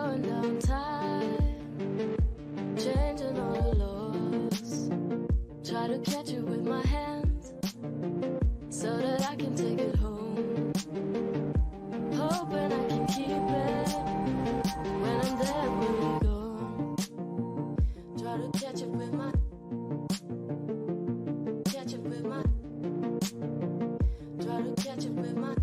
slowing down time, changing all the laws. Try to catch it with my hands, so that I can take it home. Hoping I can keep it when I'm there, when you go. Try to catch it with my, catch it with my, try to catch it with my.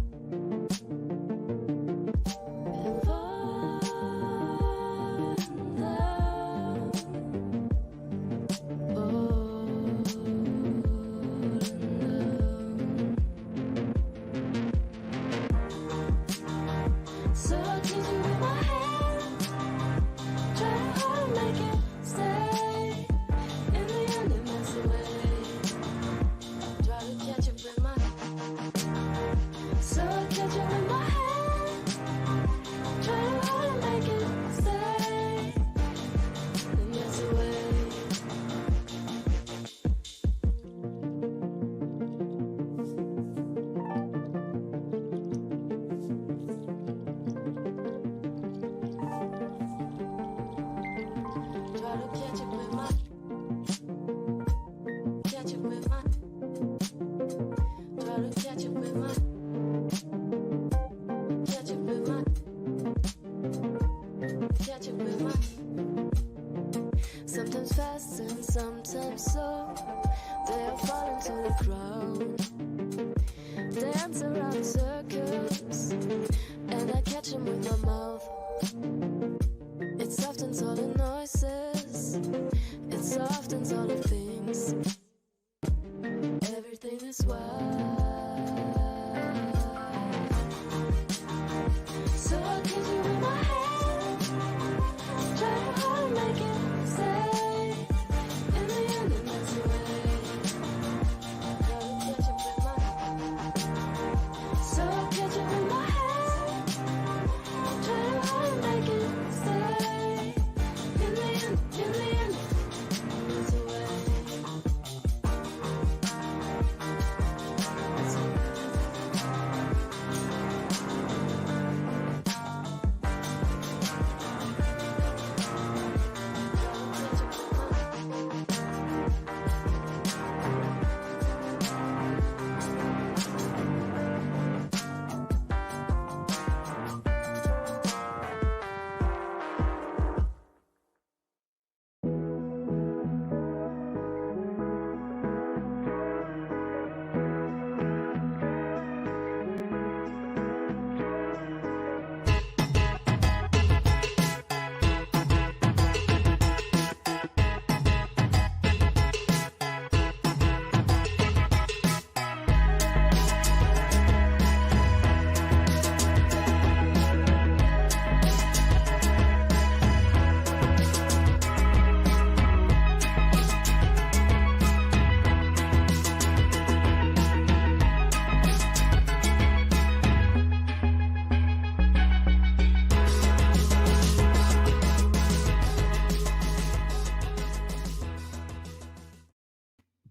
Sometimes fast and sometimes slow, they'll fall into the ground, dance around circles, and I catch them with my mouth. It softens all the noises, it softens all the things. Everything is wild. So I'll catch you with my hand, try to hard to make it stay. In the end it melts away. Try to catch it with my, so I'll catch you with my hand, try to hard to make it stay. In the end it melts away.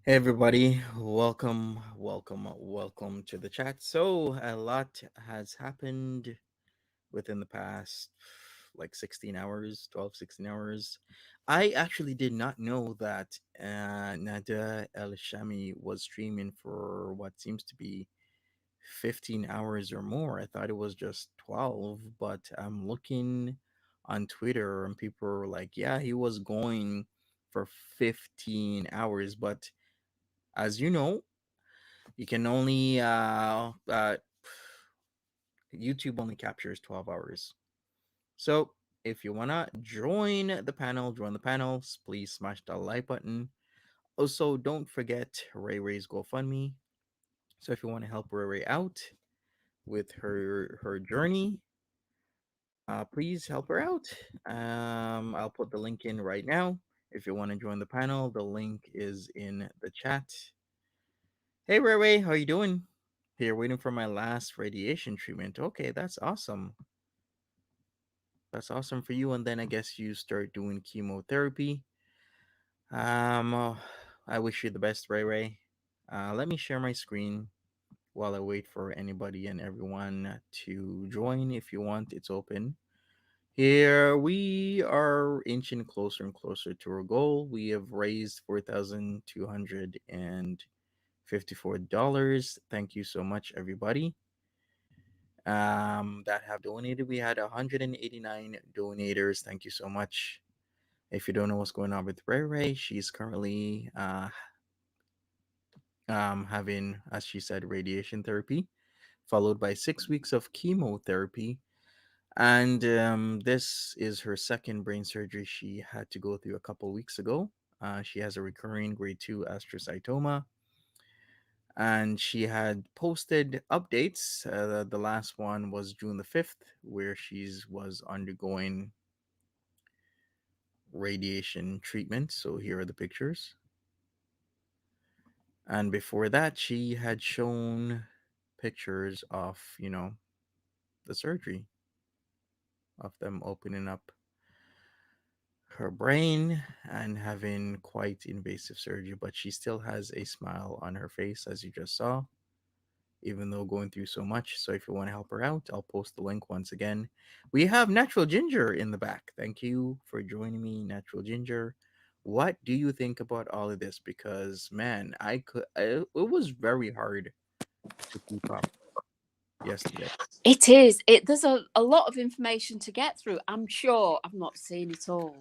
Hey everybody, welcome to the chat. So, a lot has happened within the past like 16 hours, 12, 16 hours. I actually did not know that Nada El Shami was streaming for what seems to be 15 hours or more. I thought it was just 12, but I'm looking on Twitter and people were like, yeah, he was going for 15 hours, but as you know, you can only YouTube only captures 12 hours. So if you wanna join the panels, please smash the like button. Also, don't forget Ray Ray's GoFundMe. So if you want to help Ray Ray out with her journey, please help her out. I'll put the link in right now. If you want to join the panel, the link is in the chat. Hey Ray Ray, how you doing? Here, waiting for my last radiation treatment. Okay, that's awesome. That's awesome for you. And then I guess you start doing chemotherapy. Um, uh, I wish you the best, Ray Ray. Let me share my screen while I wait for anybody and everyone to join. If you want, it's open. Here we are inching closer and closer to our goal. We have raised $4,254. Thank you so much, everybody. That have donated. We had 189 donators. Thank you so much. If you don't know what's going on with Ray Ray, she's currently having, as she said, radiation therapy, followed by 6 weeks of chemotherapy. And this is her second brain surgery she had to go through a couple weeks ago. She has a recurring grade 2 astrocytoma, and she had posted updates. The last one was June the 5th, where she's was undergoing radiation treatment. So here are the pictures. And before that, she had shown pictures of, the surgery, of them opening up her brain and having quite invasive surgery, but she still has a smile on her face, as you just saw, even though going through so much. So if you want to help her out, I'll post the link once again. We have Natural Ginger in the back. Thank you for joining me, Natural Ginger. What do you think about all of this? Because man, it was very hard to keep up yesterday. It is. There's a lot of information to get through. I'm sure I've not seen it all.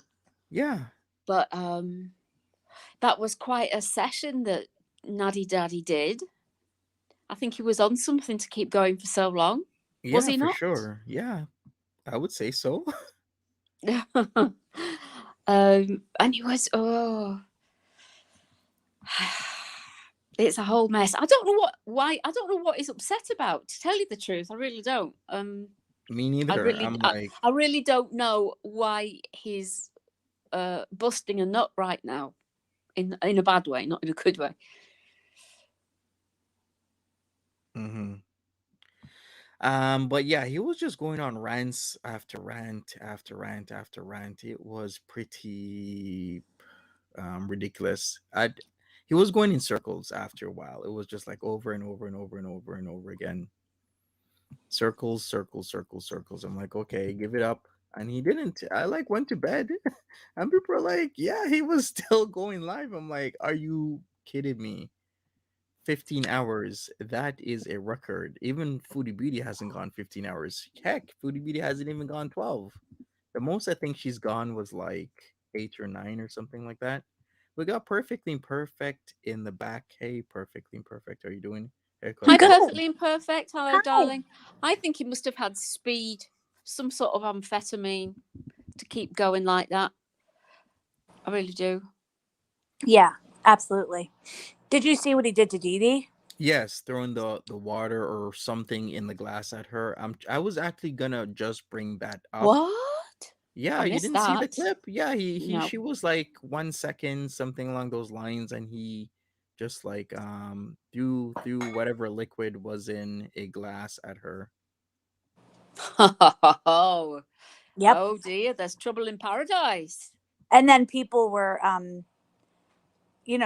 Yeah. But that was quite a session that Naddy Daddy did. I think he was on something to keep going for so long. Yeah, Was he for not? sure. Yeah, I would say so. And he was, it's a whole mess. I don't know why. I don't know what he's upset about. To tell you the truth, I really don't. Me neither. I really don't know why he's busting a nut right now, in a bad way, not in a good way. Mm-hmm. But yeah, he was just going on rants after rant after rant after rant. It was pretty ridiculous. He was going in circles after a while. It was just like over and over and over and over and over again. Circles, circles, circles, circles. I'm like, okay, give it up. And he didn't. I like went to bed, and people are like, yeah, he was still going live. I'm like, are you kidding me? 15 hours. That is a record. Even Foodie Beauty hasn't gone 15 hours. Heck, Foodie Beauty hasn't even gone 12. The most I think she's gone was like 8 or 9 or something like that. We got Perfectly Imperfect in the back. Hey, Perfectly Imperfect, how are you doing? Haircut Hi, good. Perfectly Imperfect. Hello, Hi. darling. I think he must have had speed, some sort of amphetamine to keep going like that. I really do. Yeah, absolutely. Did you see what he did to Dede? Yes, throwing the water or something in the glass at her. I was actually gonna just bring that up. What? Yeah, I you missed didn't see the that. clip? Yeah, No. she was like 1 second, something along those lines, and he just like threw whatever liquid was in a glass at her. Oh, Yep. oh dear, there's trouble in paradise. And then people were,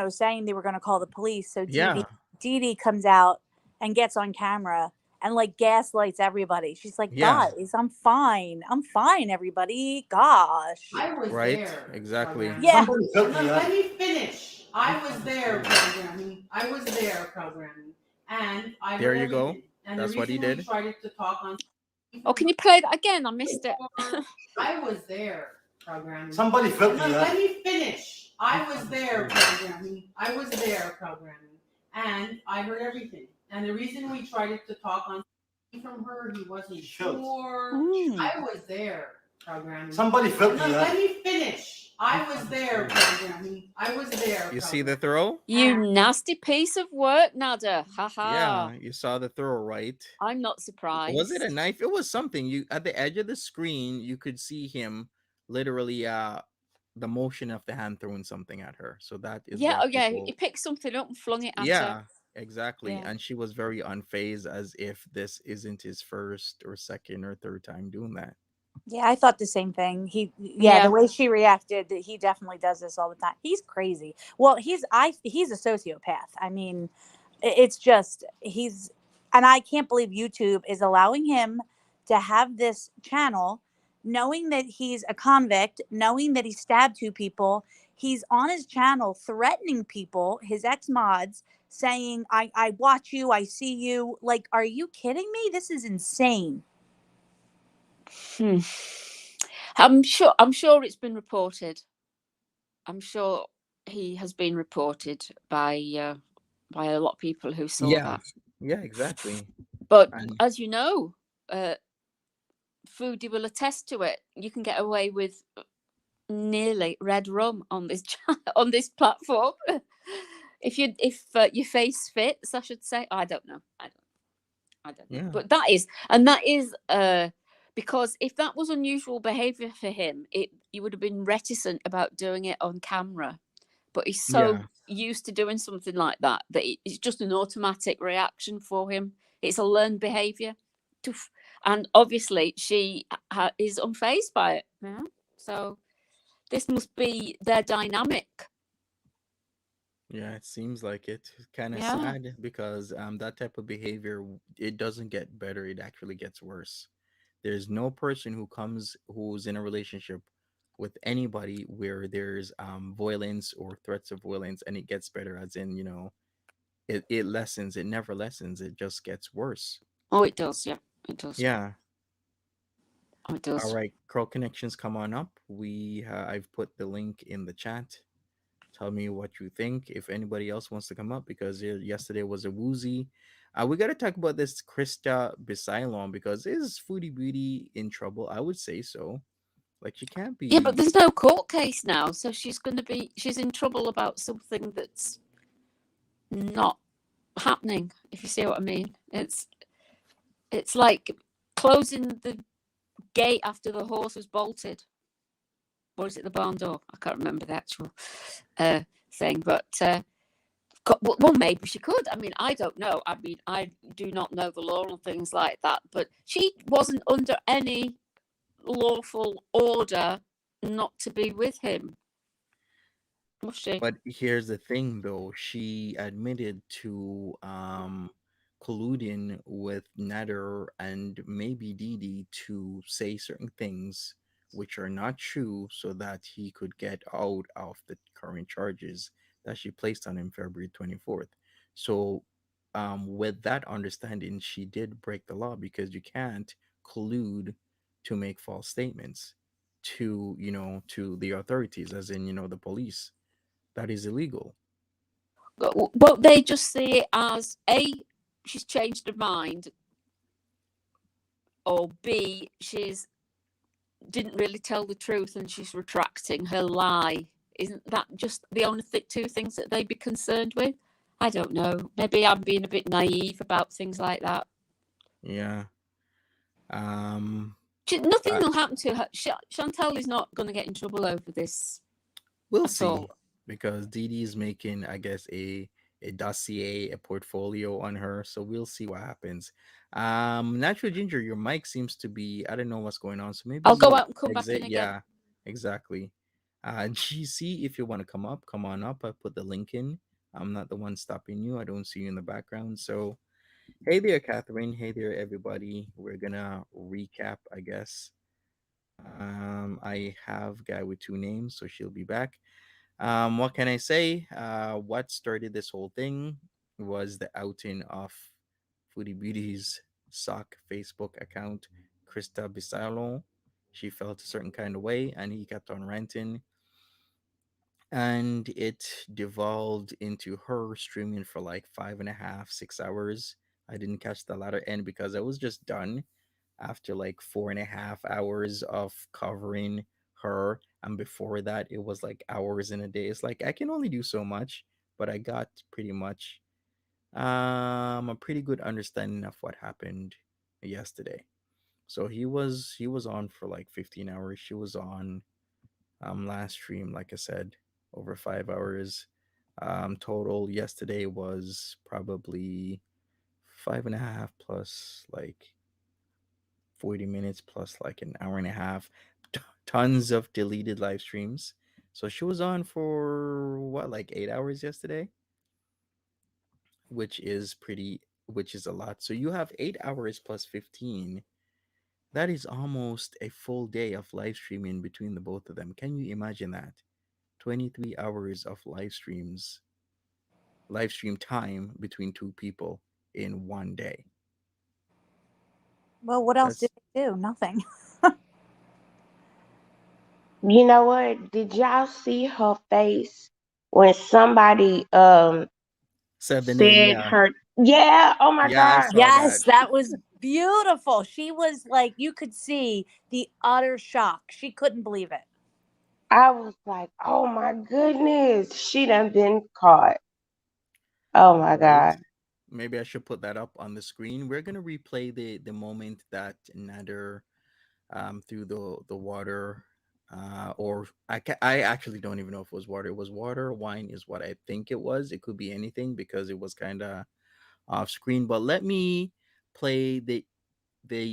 saying they were going to call the police. So Yeah, Dede comes out and gets on camera and like gaslights everybody. She's like, yeah, guys, I'm fine. I'm fine, everybody. Gosh. I was right, there. exactly. Programming. Yeah. Let me finish. I was there programming. I was there programming. And I There heard you go. everything. And That's the what he reason we did. tried to talk on Oh, can you play that again? I missed it. I was there programming. Somebody flip me Let up. me finish. I was there programming. I was there programming. And I heard everything. And the reason we tried to talk on from her, he wasn't sure. I was there programming. Somebody flip me Let up. me finish. I was there programming. I was there. You see the throw? You nasty piece of work, Nader. Ha ha. Yeah, you saw the throw, right? I'm not surprised. Was it a knife? It was something. You at the edge of the screen, you could see him literally the motion of the hand throwing something at her. So that is Yeah, what oh yeah, people... he picked something up and flung it at her. Yeah, exactly. Yeah. And she was very unfazed, as if this isn't his first or second or third time doing that. Yeah, I thought the same thing. Yeah. The way she reacted, he definitely does this all the time. He's crazy. Well, he's a sociopath. I mean, it's just and I can't believe YouTube is allowing him to have this channel knowing that he's a convict, knowing that he stabbed 2 people. He's on his channel threatening people, his ex mods, saying, I watch you, I see you. Like, are you kidding me? This is insane. Hmm. I'm sure it's been reported. I'm sure he has been reported by a lot of people who saw Yeah, that. yeah, exactly. But And as you know, Foodie will attest to it. You can get away with nearly red rum on this on this platform if your face fits, I should say. I don't know. I don't know. yeah, But that is because if that was unusual behavior for him, he would have been reticent about doing it on camera. But he's so yeah, used to doing something like that it's just an automatic reaction for him. It's a learned behavior. And obviously she is unfazed by it. Yeah. So this must be their dynamic. yeah. It seems like it. Kind of Yeah. sad because that type of behavior, it doesn't get better. It actually gets worse. There's no person who's in a relationship with anybody where there's violence or threats of violence and it gets better, as in, it lessens. It never lessens. It just gets worse. Oh, it does. Yeah, it does. Yeah. Oh, it All does. right, Curl Connections, come on up. I've put the link in the chat. Tell me what you think. If anybody else wants to come up, because yesterday was a woozy. We got to talk about this Krista Bissaillon, because is Foodie Beauty in trouble? I would say so. Like, she can't Yeah, but be. there's no court case now, so she's in trouble about something that's not happening, if you see what I mean. It's like closing the gate after the horse was bolted. Or is it the barn door? I can't remember the actual thing, but well, maybe she could. I mean, I don't know. I mean, I do not know the law and things like that, but she wasn't under any lawful order not to be with him, was she? But here's the thing, though. She admitted to colluding with Nader and maybe Dede to say certain things which are not true so that he could get out of the current charges that she placed on him February 24th. So, with that understanding, she did break the law, because you can't collude to make false statements to the authorities, as in, the police. That is illegal. Won't they just see it as A, she's changed her mind, or B, she's didn't really tell the truth and she's retracting her lie? Isn't that just the only two things that they'd be concerned with? I don't know. Maybe I'm being a bit naive about things like that. Yeah. Um, Nothing but will happen to her. Chantal is not going to get in trouble over this we'll at see, all. because Dee is making, I guess, a dossier, a portfolio on her. So we'll see what happens. Natural Ginger, your mic seems to be, I don't know what's going on. So maybe I'll go you out and come back exit. in again. Yeah, exactly. GC, if you want to come up, come on up. I put the link in. I'm not the one stopping you. I don't see you in the background. So hey there, Catherine. Hey there, everybody. We're gonna recap, I guess. I have guy with two names, so she'll be back. What can I say? What started this whole thing was the outing of Foodie Beauty's sock Facebook account, Krista Bissaillon. She felt a certain kind of way, and he kept on ranting, and it devolved into her streaming for like 5.5, 6 hours. I didn't catch the latter end because I was just done after like 4.5 hours of covering her. And before that, it was like hours in a day. It's like I can only do so much, but I got pretty much a pretty good understanding of what happened yesterday. So he was on for like 15 hours. She was on last stream, like I said, over 5 hours. Total yesterday was probably 5.5 plus like 40 minutes plus like an hour and a half. Tons of deleted live streams. So she was on for what, like 8 hours yesterday, which is a lot. So you have 8 hours plus 15. That is almost a full day of live streaming between the both of them. Can you imagine that? 23 hours of live stream time between two people in one day. Well, what else did That's they do? Nothing. You know what? Did y'all see her face when somebody said the name. said Yeah. her? Yeah. Oh my Yeah, I God. saw that. Yes, that was beautiful. She was like, you could see the utter shock. She couldn't believe it. I was like, oh my goodness, she done been caught. Oh my Right? God. Maybe I should put that up on the screen. We're gonna replay the moment that Nader threw the water, or I actually don't even know if it was water. It was water. Wine is what I think it was. It could be anything because it was kind of off screen. But let me play the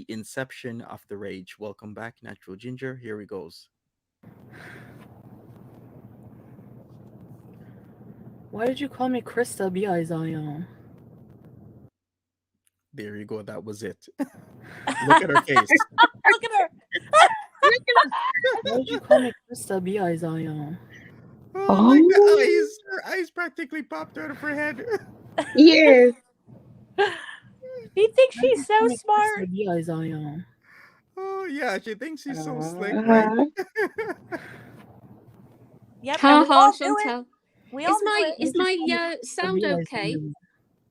inception of the rage. Welcome back, Natural Ginger. Here he goes. Why did you call me Krista Bissaillon? There you go. That was it. Look at her face. Look at her. Why did you call me Krista Bissaillon? Oh, like the eyes. Her eyes practically popped out of her head. Yes. You think Why did she's you so call me smart? Krista Bissaillon? Oh yeah, she thinks she's so slick, right? Uh-huh. Yep. Ha And we ha, all do it. Chantal. We all Is do my it. is Why did you call me my Krista sound okay? Bissaillon?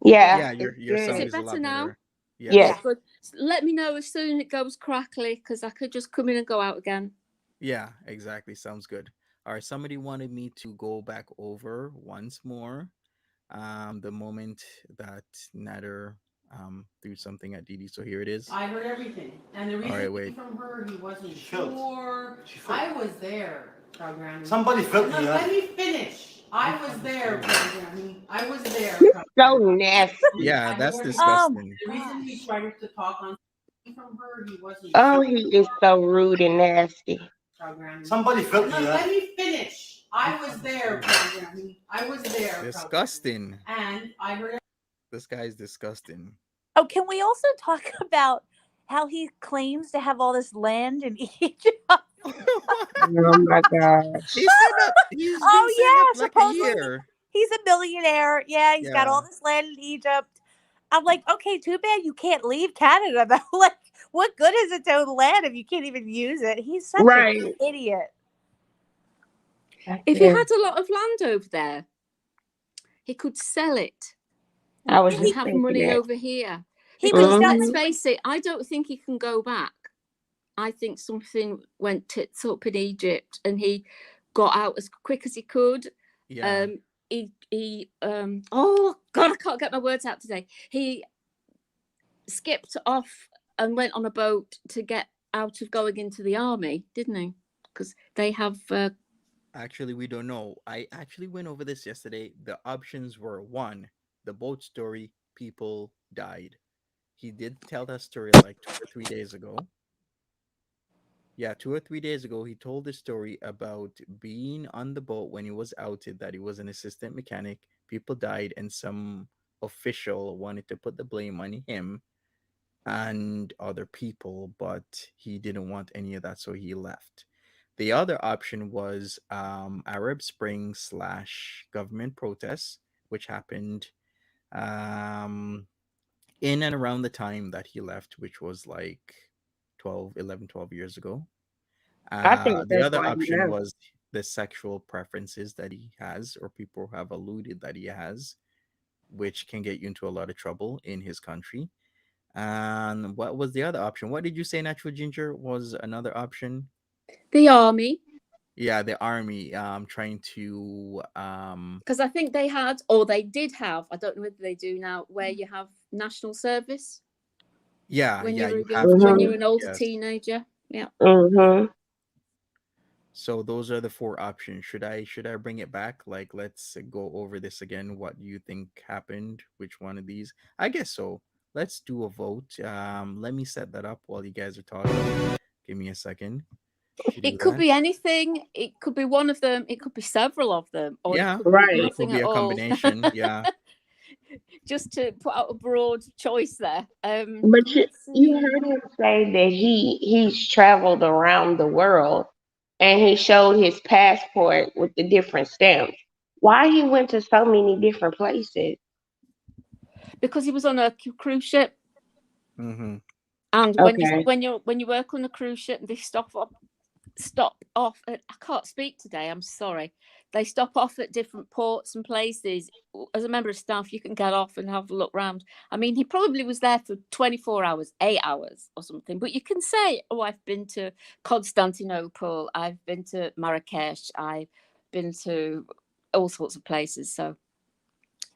Yeah. Yeah, It's your sound Is good. it is a lot better now? better. Yes. Yeah. Yeah, good. Let me know as soon as it goes crackly, because I could just come in and go out again. Yeah, exactly. Sounds good. All right, somebody wanted me to go back over once more the moment that Nader threw something at Dede. So here it is. I heard everything. And the All reason right, wait. from her, he wasn't Shows. sure. She felt. I was there programming. Somebody felt No, me. let me finish. I was there programming. I was there So programming. nasty. Yeah, I that's heard Oh my disgusting. the reason we gosh. started to talk on from her, he wasn't Oh, sure he is so rude and nasty. programming. Somebody felt No, me. let me finish. I was there programming. I was there programming. Disgusting. And I heard This guy's disgusting. Oh, can we also talk about how he claims to have all this land in Egypt? Oh my gosh. He's set up. He's been Oh set up yeah, like a supposedly year. he's a millionaire. Yeah, he's got all Yeah. this land in Egypt. I'm like, okay, too bad you can't leave Canada though. Like, what good is it to own land if you can't even use it? He's such Right. an idiot. If he had a lot of land over there, he could sell it I was and just have thinking money that. over here. He Because was let's selling. face it, I don't think he can go back. I think something went tits up in Egypt and he got out as quick as he could. Yeah. Oh God, I can't get my words out today. He skipped off and went on a boat to get out of going into the army, didn't he? Because they have Actually, we don't know. I actually went over this yesterday. The options were one, the boat story, people died. He did tell that story like 2 or 3 days ago. Yeah, 2 or 3 days ago, he told the story about being on the boat when he was outed that he was an assistant mechanic. People died, and some official wanted to put the blame on him and other people, but he didn't want any of that, so he left. The other option was Arab Spring / government protests, which happened in and around the time that he left, which was like 12 years ago. I think The that's other why he option left. was the sexual preferences that he has, or people have alluded that he has, which can get you into a lot of trouble in his country. And what was the other option? What did you say, Natural Ginger, was another option? the army. Yeah, the army trying to Because I think they had, or they did have, I don't know whether they do now, where you have national service when you you're have when to. you're an older Yes. teenager. Yeah. Mm-hmm. So those are the four options. Should I bring it back? Like, let's go over this again. What do you think happened? Which one of these? I guess so. Let's do a vote. Let me set that up while you guys are talking. Give me a second to do It could that. be anything. It could be one of them. It could be several of them, or Yeah, it could Right. be it nothing could be at a all. combination. Yeah. just to put out a broad choice there. But you heard him say that he's traveled around the world, and he showed his passport with the different stamps. Why he went to so many different places? Because he was on a cruise ship, Mm-hmm. and Okay. when you work on a cruise ship, they stop off. I can't speak today. I'm sorry. They stop off at different ports and places. As a member of staff, you can get off and have a look round. I mean, he probably was there for 24 hours, 8 hours or something. But you can say, oh, I've been to Constantinople, I've been to Marrakesh, I've been to all sorts of places. So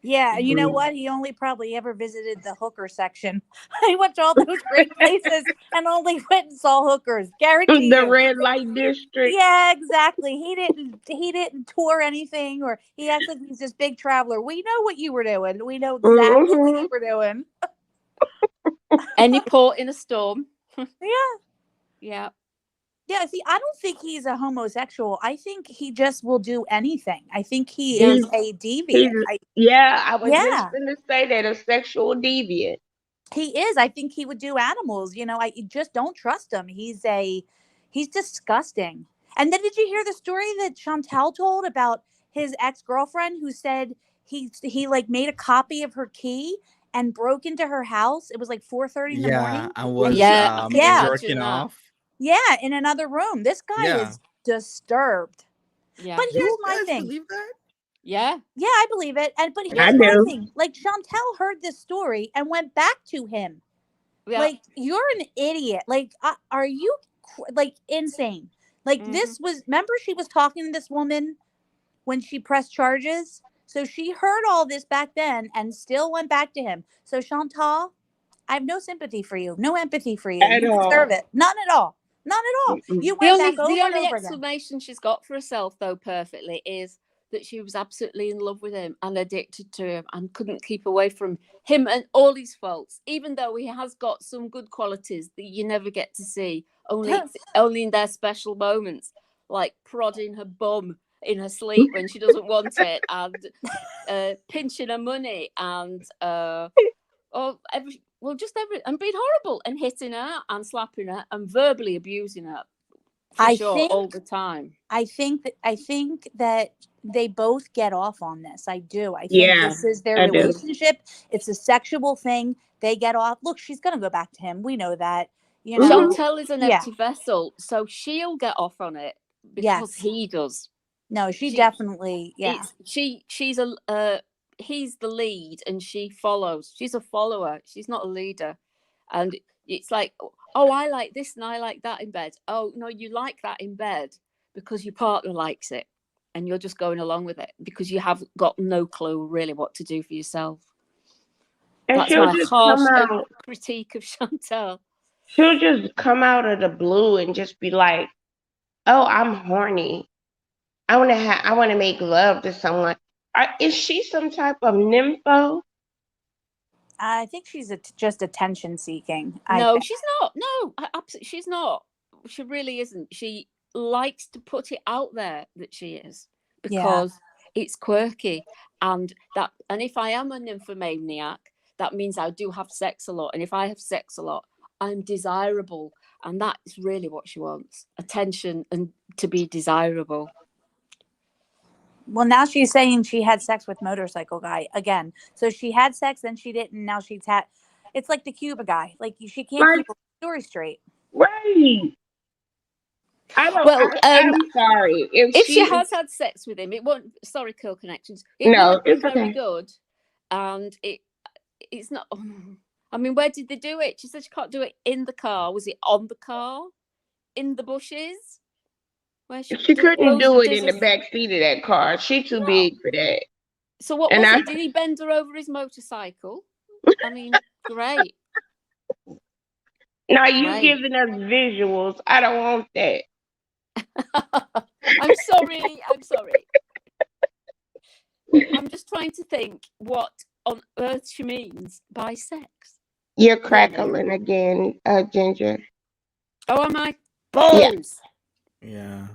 Yeah, you know what? He only probably ever visited the hooker section. He went to all those great places and only went and saw hookers. Guarantee The you. red light district. Yeah, exactly. He didn't tour anything, or he acts like he's this big traveler. We know what you were doing. We know exactly what you were doing. any port in a storm. Yeah. Yeah. See, I don't think he's a homosexual. I think he just will do anything. I think he is a deviant. I was just going to say that, a sexual deviant. He is. I think he would do animals. You know, I just don't trust him. He's disgusting. And then did you hear the story that Chantal told about his ex-girlfriend who said he like made a copy of her key and broke into her house? It was like 4:30 in the morning. I was I can imagine jerking that. off. Yeah, in another room. This guy is disturbed. Yeah. But here's my guys thing. believe that? Yeah. Yeah, I believe it. But I here's my do. thing. Like, Chantal heard this story and went back to him. Yeah. Like, you're an idiot. Like, are you like insane? Like, this was, remember she was talking to this woman when she pressed charges? So she heard all this back then and still went back to him. So Chantal, I have no sympathy for you. No empathy for you. At You all. deserve it. None at all. None at all. You went back over the and only over again. explanation she's got for herself, though, perfectly, is that she was absolutely in love with him and addicted to him and couldn't keep away from him and all his faults, even though he has got some good qualities that you never get to see, only in their special moments, like prodding her bum in her sleep when she doesn't want it, and pinching her money, and and being horrible and hitting her and slapping her and verbally abusing her. All the time. I think that they both get off on this. I do. I think this is their relationship. It's a sexual thing. They get off. Look, she's gonna go back to him. We know that. You know, Chantal is an empty vessel, so she'll get off on it because he does. No, she definitely. Yeah. He's the lead and she follows. She's a follower. She's not a leader. And it's like, oh, I like this and I like that in bed. Oh, no, you like that in bed because your partner likes it and you're just going along with it because you have got no clue really what to do for yourself. And that's my harsh critique of Chantal. She'll just come out of the blue and just be like, oh, I'm horny. I want to make love to someone. Is she some type of nympho? I think she's just attention seeking. No, she's not. No, absolutely, she's not. She really isn't. She likes to put it out there that she is because it's quirky, and if I am a nymphomaniac, that means I do have sex a lot, and if I have sex a lot, I'm desirable, and that's really what she wants: attention and to be desirable. Well, now she's saying she had sex with motorcycle guy again. So she had sex, then she didn't. Now she's had. It's like the Cuba guy. Like she can't keep her story straight. Right. I'm sorry. If she has had sex with him, it won't. Sorry, Curl Connections. It's very good, and it's not. I mean, where did they do it? She said she can't do it in the car. Was it on the car? In the bushes? She couldn't do it in the back seat of that car. She's too big for that. So what was it? Did he bend her over his motorcycle? I mean, great. Now you giving us visuals. I don't want that. I'm sorry. I'm just trying to think what on earth she means by sex. You're crackling again, Ginger. Oh, am I? Yes. Yeah.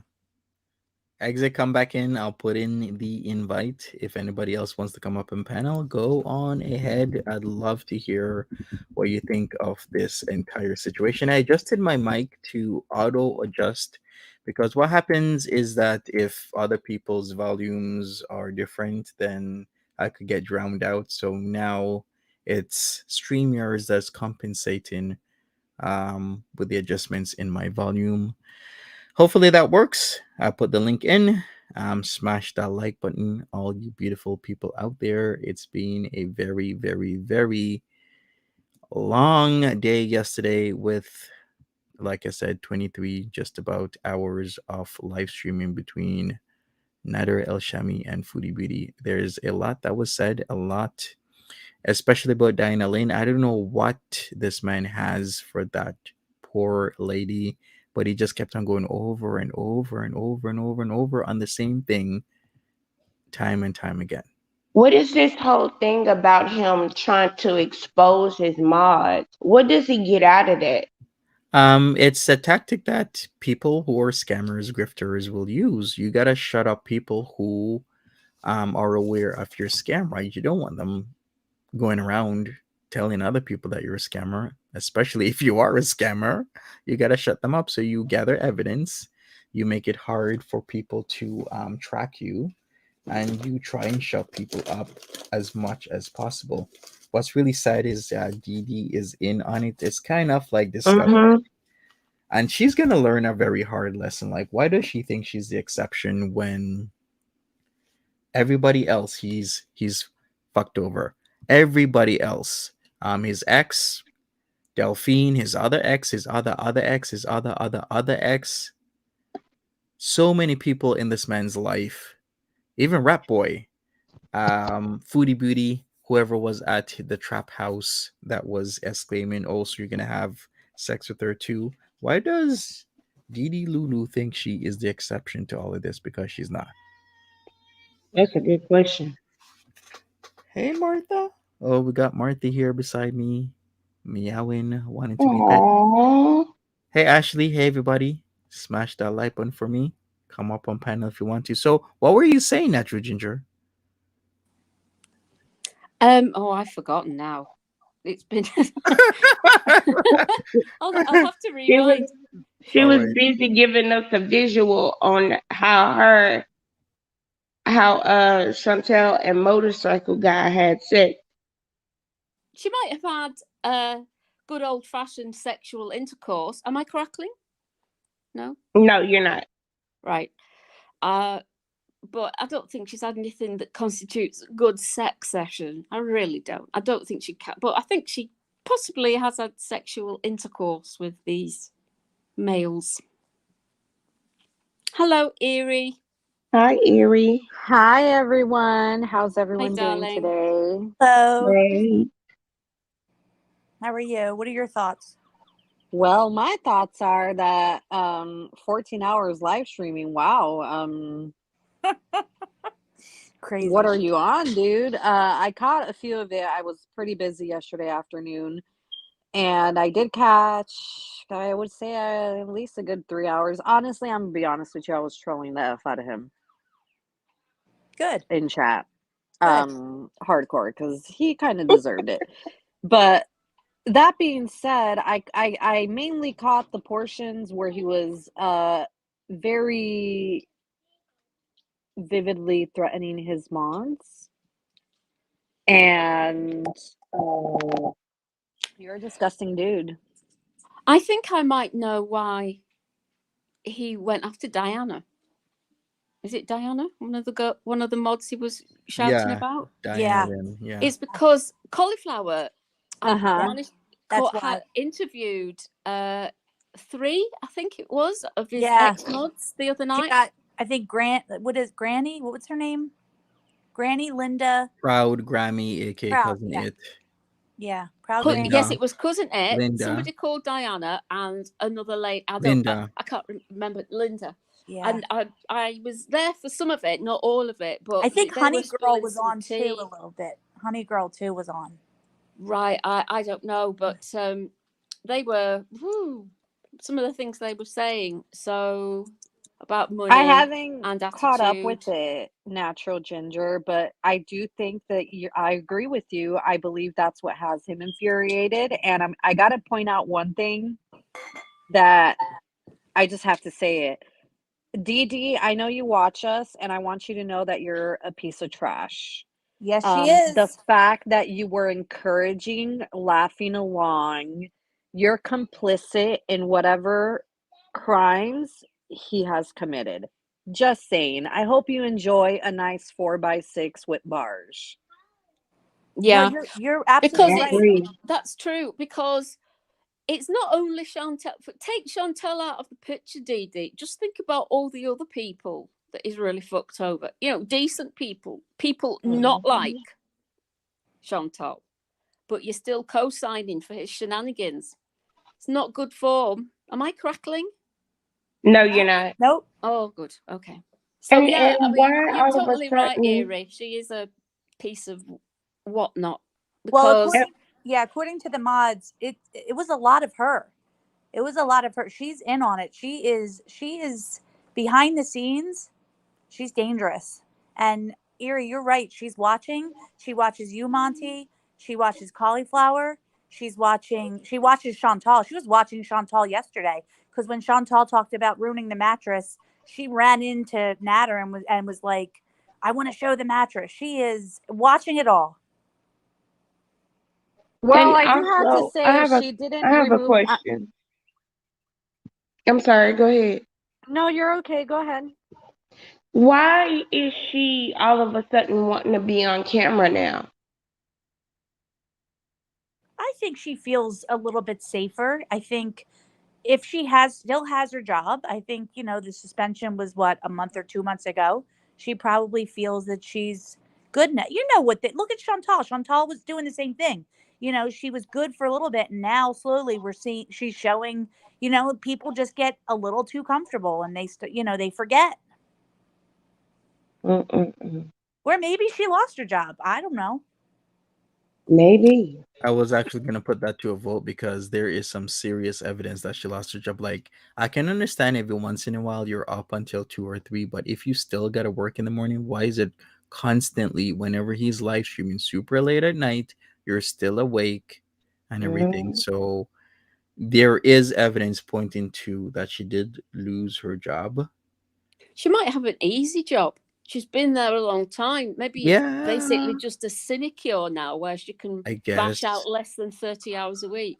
Exit, come back in. I'll put in the invite. If anybody else wants to come up and panel, go on ahead. I'd love to hear what you think of this entire situation. I adjusted my mic to auto adjust because what happens is that if other people's volumes are different, then I could get drowned out. So now it's StreamYards that's compensating with the adjustments in my volume. Hopefully that works. I put the link in. Smash that like button, all you beautiful people out there. It's been a very, very, very long day yesterday with, like I said, 23 just about hours of live streaming between Nader El Shami and Foodie Beauty. There's a lot that was said, a lot, especially about Diana Lynn. I don't know what this man has for that poor lady, but he just kept on going over and over and over and over and over on the same thing time and time again. What is this whole thing about him trying to expose his mods? What does he get out of that? It's a tactic that people who are scammers, grifters will use. You gotta shut up people who are aware of your scam, right? You don't want them going around telling other people that you're a scammer, especially if you are a scammer. You got to shut them up. So you gather evidence, you make it hard for people to track you, and you try and shut people up as much as possible. What's really sad is Dede is in on it. It's kind of like disgusting. Mm-hmm. And she's going to learn a very hard lesson. Like, why does she think she's the exception when everybody else he's fucked over? Everybody else, his ex Delphine, his other ex, his other ex, his other ex, so many people in this man's life, even Rap Boy, Foodie Beauty, whoever was at the trap house that was exclaiming, oh, so you're gonna have sex with her too. Why does Dede Lulu think she is the exception to all of this? Because she's not. That's a good question. Hey, Martha. Oh, we got Martha here beside me, meowing, wanting to be pet. Aww. Hey, Ashley. Hey, everybody. Smash that like button for me. Come up on panel if you want to. So, what were you saying, Natural Ginger? Oh, I've forgotten now. It's been. I'll have to rewind. She All was right. busy giving us a visual on how Chantal and Motorcycle Guy had sex. She might have had good old-fashioned sexual intercourse. Am I crackling? No. No, you're not. Right. But I don't think she's had anything that constitutes a good sex session. I really don't. I don't think she can. But I think she possibly has had sexual intercourse with these males. Hello, Erie. Hi, Erie. Hi, everyone. How's everyone doing darling. today? Hello. Hey. How are you? What are your thoughts? Well, my thoughts are that 14 hours live streaming. Wow. Crazy. What are you on, dude? I caught a few of it. I was pretty busy yesterday afternoon, and I did catch, I would say, at least a good 3 hours. Honestly, I'm gonna be honest with you. I was trolling the F out of him Good. in chat. Good. Hardcore, because he kind of deserved it. But that being said, I mainly caught the portions where he was very vividly threatening his moms, and you're a disgusting dude. I think I might know why he went after Diana. Is it Diana? One of the mods he was shouting about? Diana Lynn, yeah. It's because Cauliflower That's why. had interviewed 3, I think it was, of his Yeah. ex-mods the other She night. got, I think, Granny? What's her name? Granny, Linda. Proud Grammy, aka Proud, Cousin yeah. It. Yeah. Proud Linda. Yes, it was Cousin It. Linda. Somebody called Diana and another lady. I can't remember. Linda. Yeah. And I was there for some of it, not all of it. But I think they Honey were Girl spilling was some on tea. too a little bit. Honey Girl too was on. Right, I don't know, but they were some of the things they were saying. So about I money haven't and caught up with attitude. it, Natural Ginger, but I do think that I agree with you. I believe that's what has him infuriated. And I got to point out one thing that I just have to say it. Dede, I know you watch us, and I want you to know that you're a piece of trash. Yes, she The is. fact that you were encouraging, laughing along, you're complicit in whatever crimes he has committed. Just saying. I hope you enjoy a nice 4x6 with bars. No, Yeah, you're because absolutely I it's right. agree. that's true. Because it's not only Chantal. Take Chantal out of the picture, Dede. Just think about all the other people that is really fucked over. You know, decent people, people not Mhm. like Chantal, but you're still co-signing for his shenanigans. It's not good form. Am I crackling? No, you're not. Nope. Oh, good. Okay. So yeah, I And mean, why you're all of a totally right, sudden? Erie. She is a piece of whatnot Well, because according to the mods, it was a lot of her. It was a lot of her. She's in on it. She is behind the scenes. She's dangerous. And Erie, you're right. She's watching. She watches you, Monty. She watches Cauliflower. She watches Chantal. She was watching Chantal yesterday because when Chantal talked about ruining the mattress, she ran into Nader and was like, I want to show the mattress. She is watching it all. Well, And I do have to also, say she I didn't have a remove. question. I'm sorry. Go ahead. No, you're okay. Go ahead. Why is she all of a sudden wanting to be on camera now? I think she feels a little bit safer. I think if she has still has her job, I think, the suspension was what, a month or 2 months ago. She probably feels that she's good now. You know what? Look at Chantal. Chantal was doing the same thing. She was good for a little bit, and now slowly we're seeing she's showing. People just get a little too comfortable, and they forget. Mm-mm-mm. Or maybe she lost her job. I don't know. Maybe. I was actually gonna put that to a vote because there is some serious evidence that she lost her job. Like, I can understand every once in a while you're up until 2 or 3, but if you still gotta work in the morning, why is it constantly whenever he's live streaming super late at night, you're still awake and everything? Mm. So there is evidence pointing to that she did lose her job. she might have an easy job. She's been there a long time. Maybe it's Yeah, basically just a sinecure now where she can I bash guess. out less than 30 hours a week.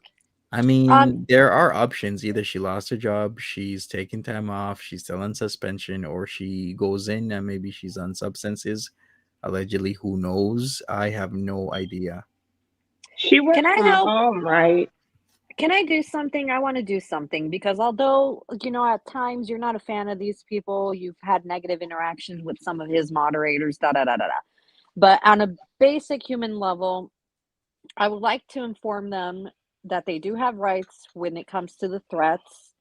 I Um, mean, there are options. Either she lost her job, she's taking time off, she's still on suspension, or she goes in and maybe she's on substances. Allegedly, who knows? I have no idea. She can works I from help? home, right? Can I do something? I want to do something because although, at times you're not a fan of these people, you've had negative interactions with some of his moderators, da da da da da. But on a basic human level, I would like to inform them that they do have rights when it comes to the threats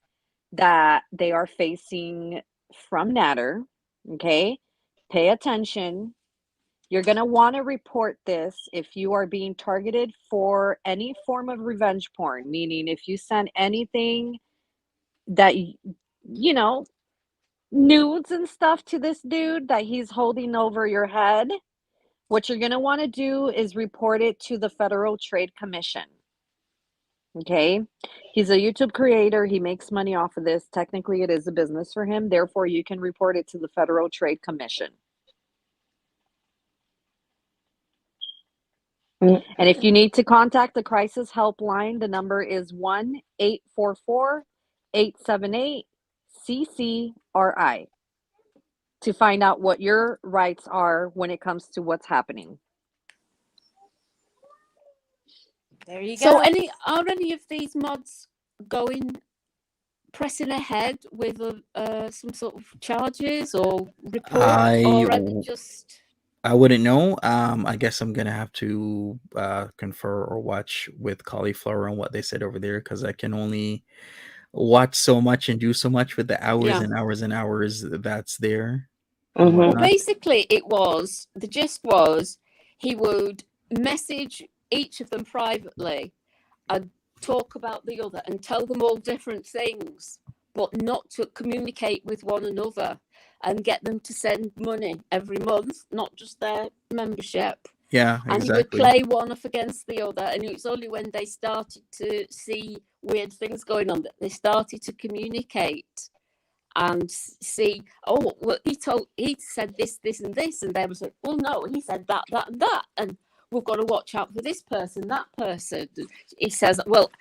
that they are facing from Nader. Okay. Pay attention. You're going to want to report this if you are being targeted for any form of revenge porn, meaning if you send anything that, you know, nudes and stuff to this dude that he's holding over your head, what you're going to want to do is report it to the Federal Trade Commission. Okay. He's a YouTube creator. He makes money off of this. Technically, it is a business for him. Therefore, you can report it to the Federal Trade Commission. Mm. And if you need to contact the crisis helpline, the number is 1-844-878-CCRI to find out what your rights are when it comes to what's happening. There you So, go. are any of these mods pressing ahead with some sort of charges or report, I or are they just? I wouldn't know. I guess I'm gonna have to confer or watch with Cauliflower on what they said over there because I can only watch so much and do so much with the hours Yeah. and hours and hours that's there and Mhm. Well, whatnot. basically, the gist was he would message each of them privately and talk about the other and tell them all different things. but not to communicate with one another and get them to send money every month, not just their membership. Yeah, And he would exactly. play one off against the other. And it was only when they started to see weird things going on that they started to communicate and see, oh, well, he said this, and this. And they was like, well, no, he said that, and that. And we've got to watch out for this person, that person. He says, well,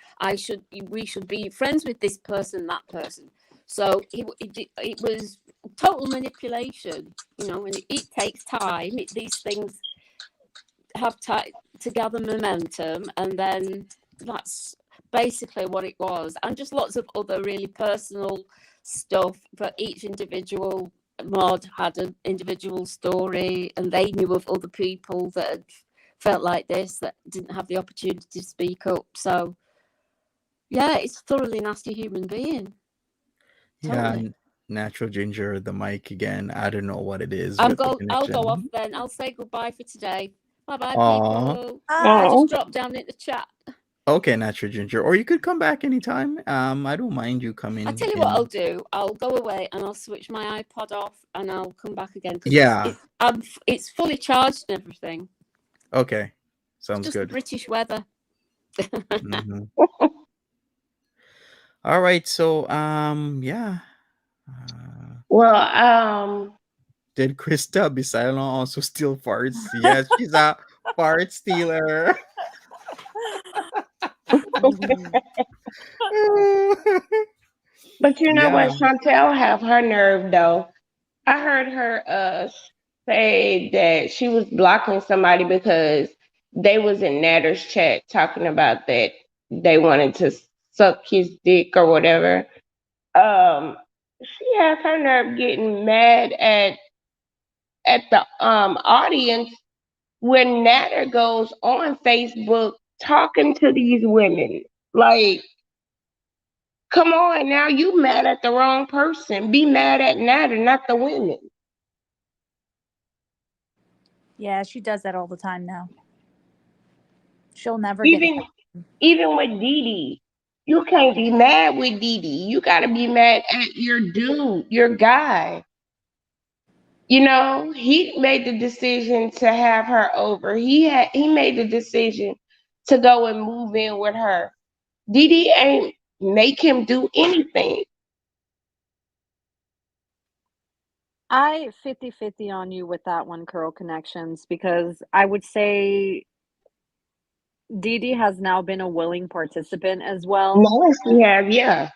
we should be friends with this person, that person. So it was total manipulation, and it takes time. These things have to gather momentum, and then that's basically what it was. And just lots of other really personal stuff, but each individual mod had an individual story, and they knew of other people that had felt like this that didn't have the opportunity to speak up. So yeah, it's a thoroughly nasty human being. Yeah, Totally. Natural Ginger, the mic again. I don't know what it is. I'll with the go off connection. then. I'll say goodbye for today. Bye bye, Aw. people. Bye. I just dropped down in the chat. Okay, Natural Ginger. Or you could come back anytime. I don't mind you coming. I tell you what I'll do. I'll go away and I'll switch my iPod off and I'll come back again because Yeah. it's fully charged and everything. Okay. Sounds Just good. the British weather. Mhm. All right. So yeah. Well, Did Krista Bissaillon also steal farts? Yes, she's a fart stealer. but you know Yeah. what? Chantel have her nerve though. I heard her say that she was blocking somebody because they was in Nader's chat talking about that they wanted to suck his dick or whatever. She has her nerve getting mad at the audience when Nader goes on Facebook talking to these women. Like, come on now, you mad at the wrong person. Be mad at Nader, not the women. Yeah, she does that all the time now. She'll never get Even with Dede, you can't be mad with Dede. You gotta be mad at your dude, your guy. He made the decision to have her over. He made the decision to go and move in with her. Dede ain't make him do anything. I 50-50 on you with that one, Curl Connections, because I would say Dede has now been a willing participant as well. No, she have, yeah.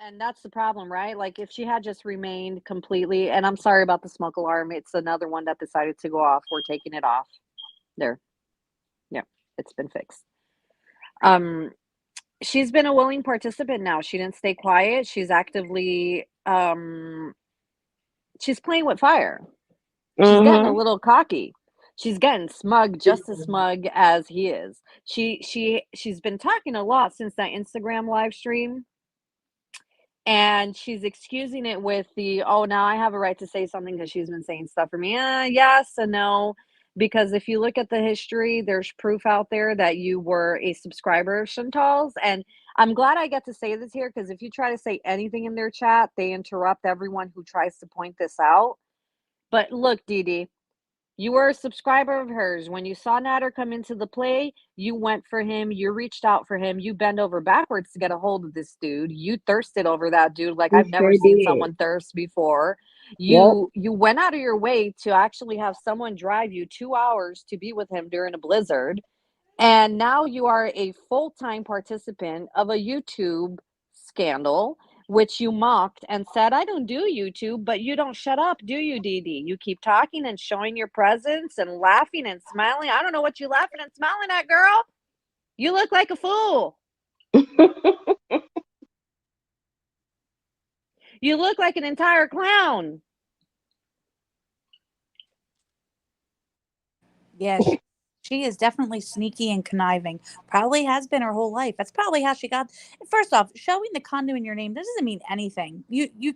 And that's the problem, right? Like if she had just remained completely, and I'm sorry about the smoke alarm, it's another one that decided to go off. We're taking it off. There. Yeah, it's been fixed. She's been a willing participant now. She didn't stay quiet. She's actively she's playing with fire. She's getting a little cocky. She's getting smug, just as smug as he is. She's been talking a lot since that Instagram live stream. And she's excusing it with now I have a right to say something because she's been saying stuff for me. Yes and no. Because if you look at the history, there's proof out there that you were a subscriber of Chantal's. And I'm glad I get to say this here because if you try to say anything in their chat, they interrupt everyone who tries to point this out. But look, Dede, you were a subscriber of hers. When you saw Nader come into the play, you went for him. You reached out for him. You bent over backwards to get a hold of this dude. You thirsted over that dude like I've never seen someone thirst before. You went out of your way to actually have someone drive you 2 hours to be with him during a blizzard. And now you are a full-time participant of a YouTube scandal, which you mocked and said, I don't do YouTube, but you don't shut up, do you, Dede? You keep talking and showing your presence and laughing and smiling. I don't know what you're laughing and smiling at, girl. You look like a fool. You look like an entire clown. Yeah, she is definitely sneaky and conniving. Probably has been her whole life. That's probably how she got. First off, showing the condo in your name doesn't mean anything. You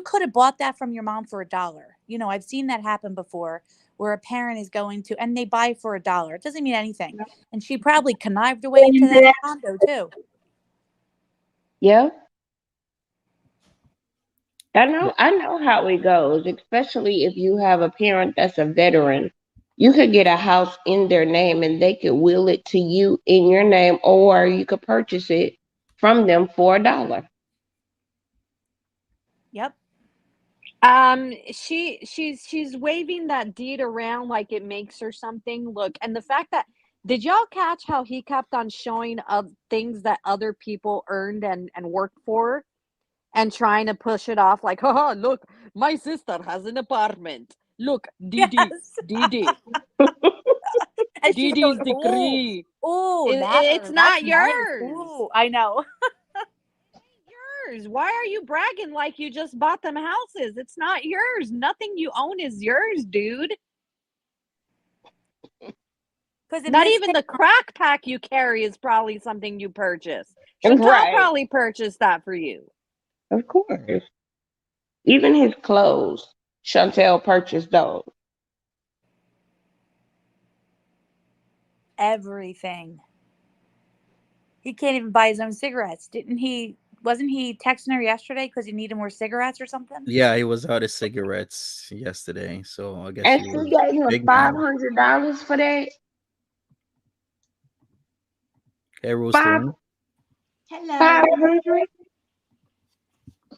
could have bought that from your mom for $1. I've seen that happen before, where a parent is going to, and they buy for $1. It doesn't mean anything. And she probably connived her way into that condo too. Yeah. I know how it goes, especially if you have a parent that's a veteran. You could get a house in their name and they could will it to you in your name, or you could purchase it from them for $1. Yep. She's waving that deed around like it makes her something. Look, and the fact that, did y'all catch how he kept on showing of things that other people earned and worked for, and trying to push it off like, haha, look, my sister has an apartment. Look, Dede, Yes. Dede, And she's Dede's going, degree. "Ooh, It's Nader, not that's nice. yours. Ooh, I know." Yours. Why are you bragging like you just bought them houses? It's not yours. Nothing you own is yours, dude. Because Not even the crack pack you carry is probably something you purchased. Chantal Right. probably purchased that for you. Of course. Even his clothes, Chantel purchased those. everything. He can't even buy his own cigarettes. Wasn't he texting her yesterday because he needed more cigarettes or something? Yeah, he was out of cigarettes yesterday, so I guess And he she was gave him big mad. $500 for that. Hey, Rose Five, Thorne. Hello. 500.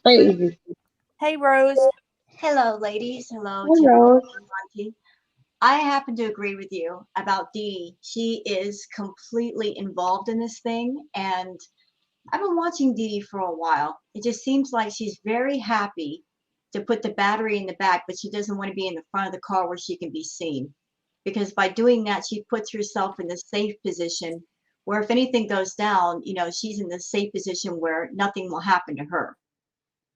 Crazy. Hey, Rose. Hello, ladies. Hello, Hello. Monty. I happen to agree with you about Dee. She is completely involved in this thing, and I've been watching Dee for a while. It just seems like she's very happy to put the battery in the back, but she doesn't want to be in the front of the car where she can be seen. Because by doing that, she puts herself in the safe position where if anything goes down, she's in the safe position where nothing will happen to her.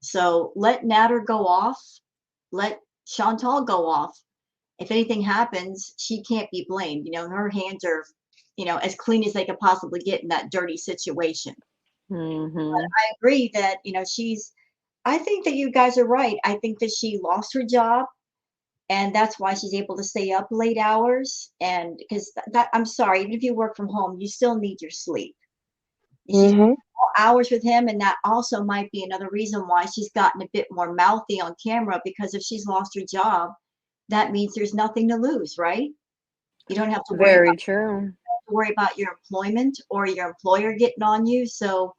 So let Nader go off, let Chantal go off. If anything happens, she can't be blamed. Her hands are, as clean as they could possibly get in that dirty situation. Mm-hmm. But I agree that, I think that you guys are right. I think that she lost her job and that's why she's able to stay up late hours. And because I'm sorry, even if you work from home, you still need your sleep. She's Mm-hmm. hours with him, and that also might be another reason why she's gotten a bit more mouthy on camera, because if she's lost her job, that means there's nothing to lose, right? You don't have to Very true. worry about your employment or your employer getting on you. So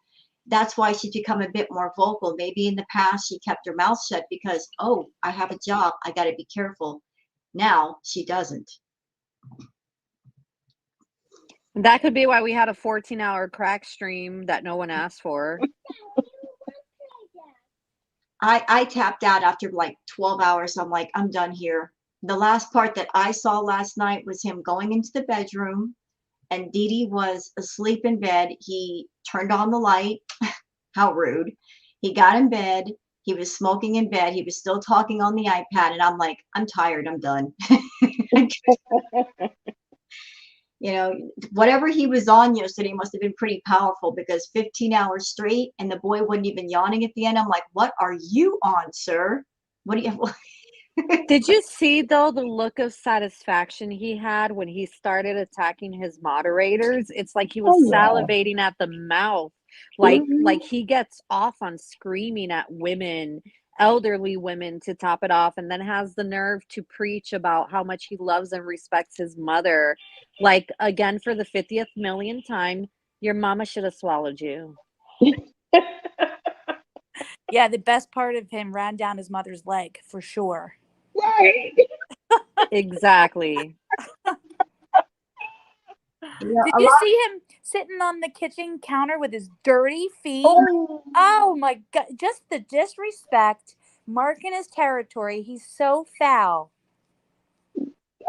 that's why she's become a bit more vocal. Maybe in the past she kept her mouth shut because, oh, I have a job, I got to be careful. Now she doesn't. That could be why we had a 14-hour crack stream that no one asked for. I tapped out after like 12 hours. I'm like, I'm done here. The last part that I saw last night was him going into the bedroom and Dede was asleep in bed. He turned on the light. How rude. He got in bed. He was smoking in bed. He was still talking on the iPad. And I'm like, I'm tired. I'm done. Whatever he was on yesterday must have been pretty powerful, because 15 hours straight and the boy wasn't even yawning at the end. I'm like, what are you on, sir? What do you Did you see, though, the look of satisfaction he had when he started attacking his moderators? It's like he was salivating at the mouth. Like he gets off on screaming at women, elderly women, to top it off, and then has the nerve to preach about how much he loves and respects his mother. Like, again, for the 50th millionth time, your mama should have swallowed you. Yeah, the best part of him ran down his mother's leg for sure. Right. Exactly. Did you see him sitting on the kitchen counter with his dirty feet? Oh my God, just the disrespect, marking his territory. He's so foul.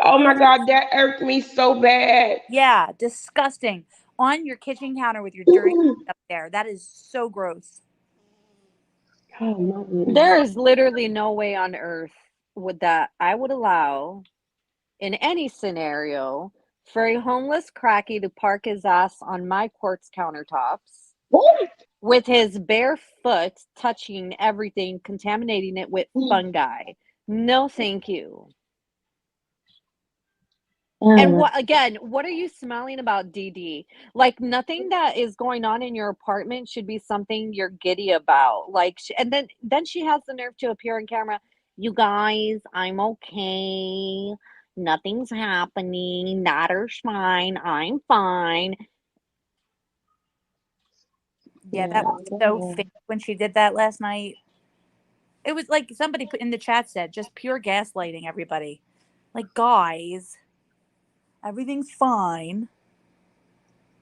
Oh my God, that irked me so bad. Yeah, disgusting. On your kitchen counter with your dirty feet up there. That is so gross. Oh my. There is literally no way on earth that I would allow, in any scenario, for a homeless cracky to park his ass on my quartz countertops What? with his bare foot touching everything, contaminating it with fungi. No, thank you. And what again? What are you smiling about, Dede? Like nothing that is going on in your apartment should be something you're giddy about. Like, and then she has the nerve to appear on camera. You guys, I'm okay. Nothing's happening. Nader's fine. I'm fine. Yeah, that was so fake when she did that last night. It was like somebody put in the chat said, just pure gaslighting everybody. Like, guys, everything's fine.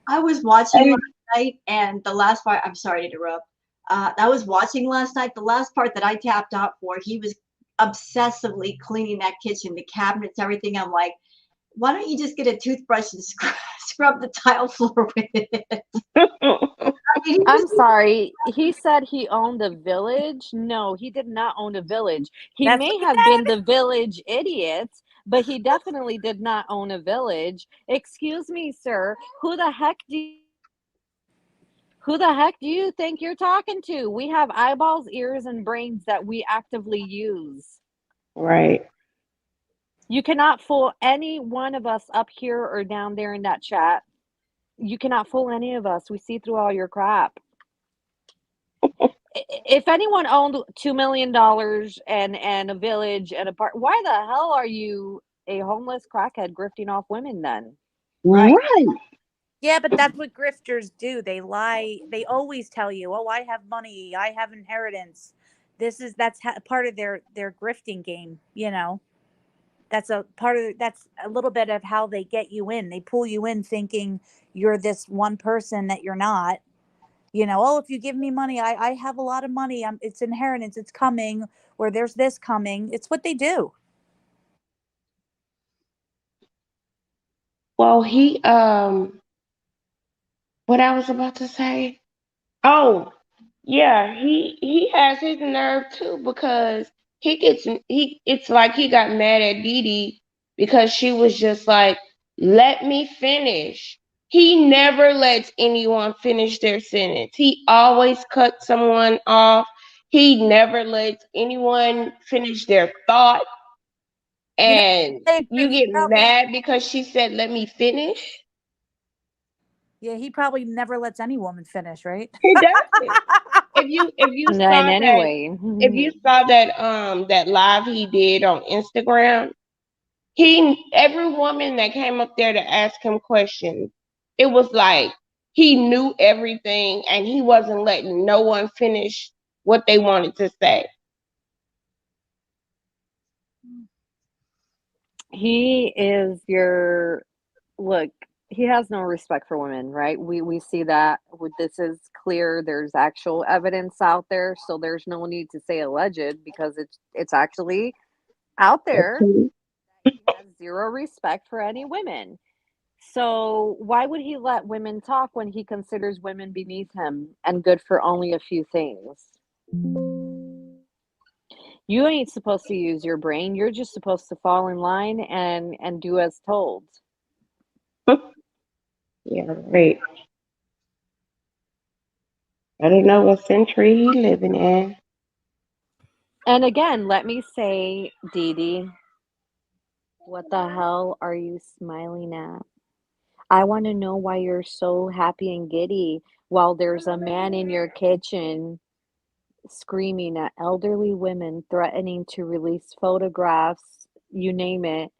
I was watching last night, and the last part, I'm sorry to interrupt. I was watching last night. The last part that I tapped out for, he was obsessively cleaning that kitchen, the cabinets, everything. I'm like, why don't you just get a toothbrush and scrub the tile floor with it? I mean, I'm sorry. He said he owned a village. No, he did not own a village. He That's may what he have been said. the village idiot, but he definitely did not own a village. Excuse me, sir. Who the heck do you think you're talking to? We have eyeballs, ears, and brains that we actively use. Right. You cannot fool any one of us up here or down there in that chat. You cannot fool any of us. We see through all your crap. If anyone owned $2 million and a village and a park, why the hell are you a homeless crackhead grifting off women then? Right. Yeah, but that's what grifters do. They lie. They always tell you, "Oh, I have money. I have inheritance." That's part of their grifting game. You know, that's a little bit of how they get you in. They pull you in thinking you're this one person that you're not. You know, oh, if you give me money, I have a lot of money. It's inheritance. It's coming. Or there's this coming. It's what they do. Well, what I was about to say. Oh, yeah, he has his nerve too because it's like he got mad at Dede because she was just like, "Let me finish." He never lets anyone finish their sentence. He always cuts someone off. He never lets anyone finish their thought. You know, And you he get probably mad because she said, "Let me finish." yeah, he probably never lets any woman finish, right? He doesn't. If you And saw that anyway, if you saw that live he did on Instagram, every woman that came up there to ask him questions, it was like he knew everything and he wasn't letting no one finish what they wanted to say. he is your look. He has no respect for women, right? We see that. This is clear. There's actual evidence out there, so there's no need to say alleged because it's actually out there. He has zero respect for any women. So why would he let women talk when he considers women beneath him and good for only a few things? You ain't supposed to use your brain. You're just supposed to fall in line and do as told. Yeah, right. I don't know what century he living in. And again, let me say, Dede, what the hell are you smiling at? I want to know why you're so happy and giddy while there's a man in your kitchen screaming at elderly women, threatening to release photographs, you name it.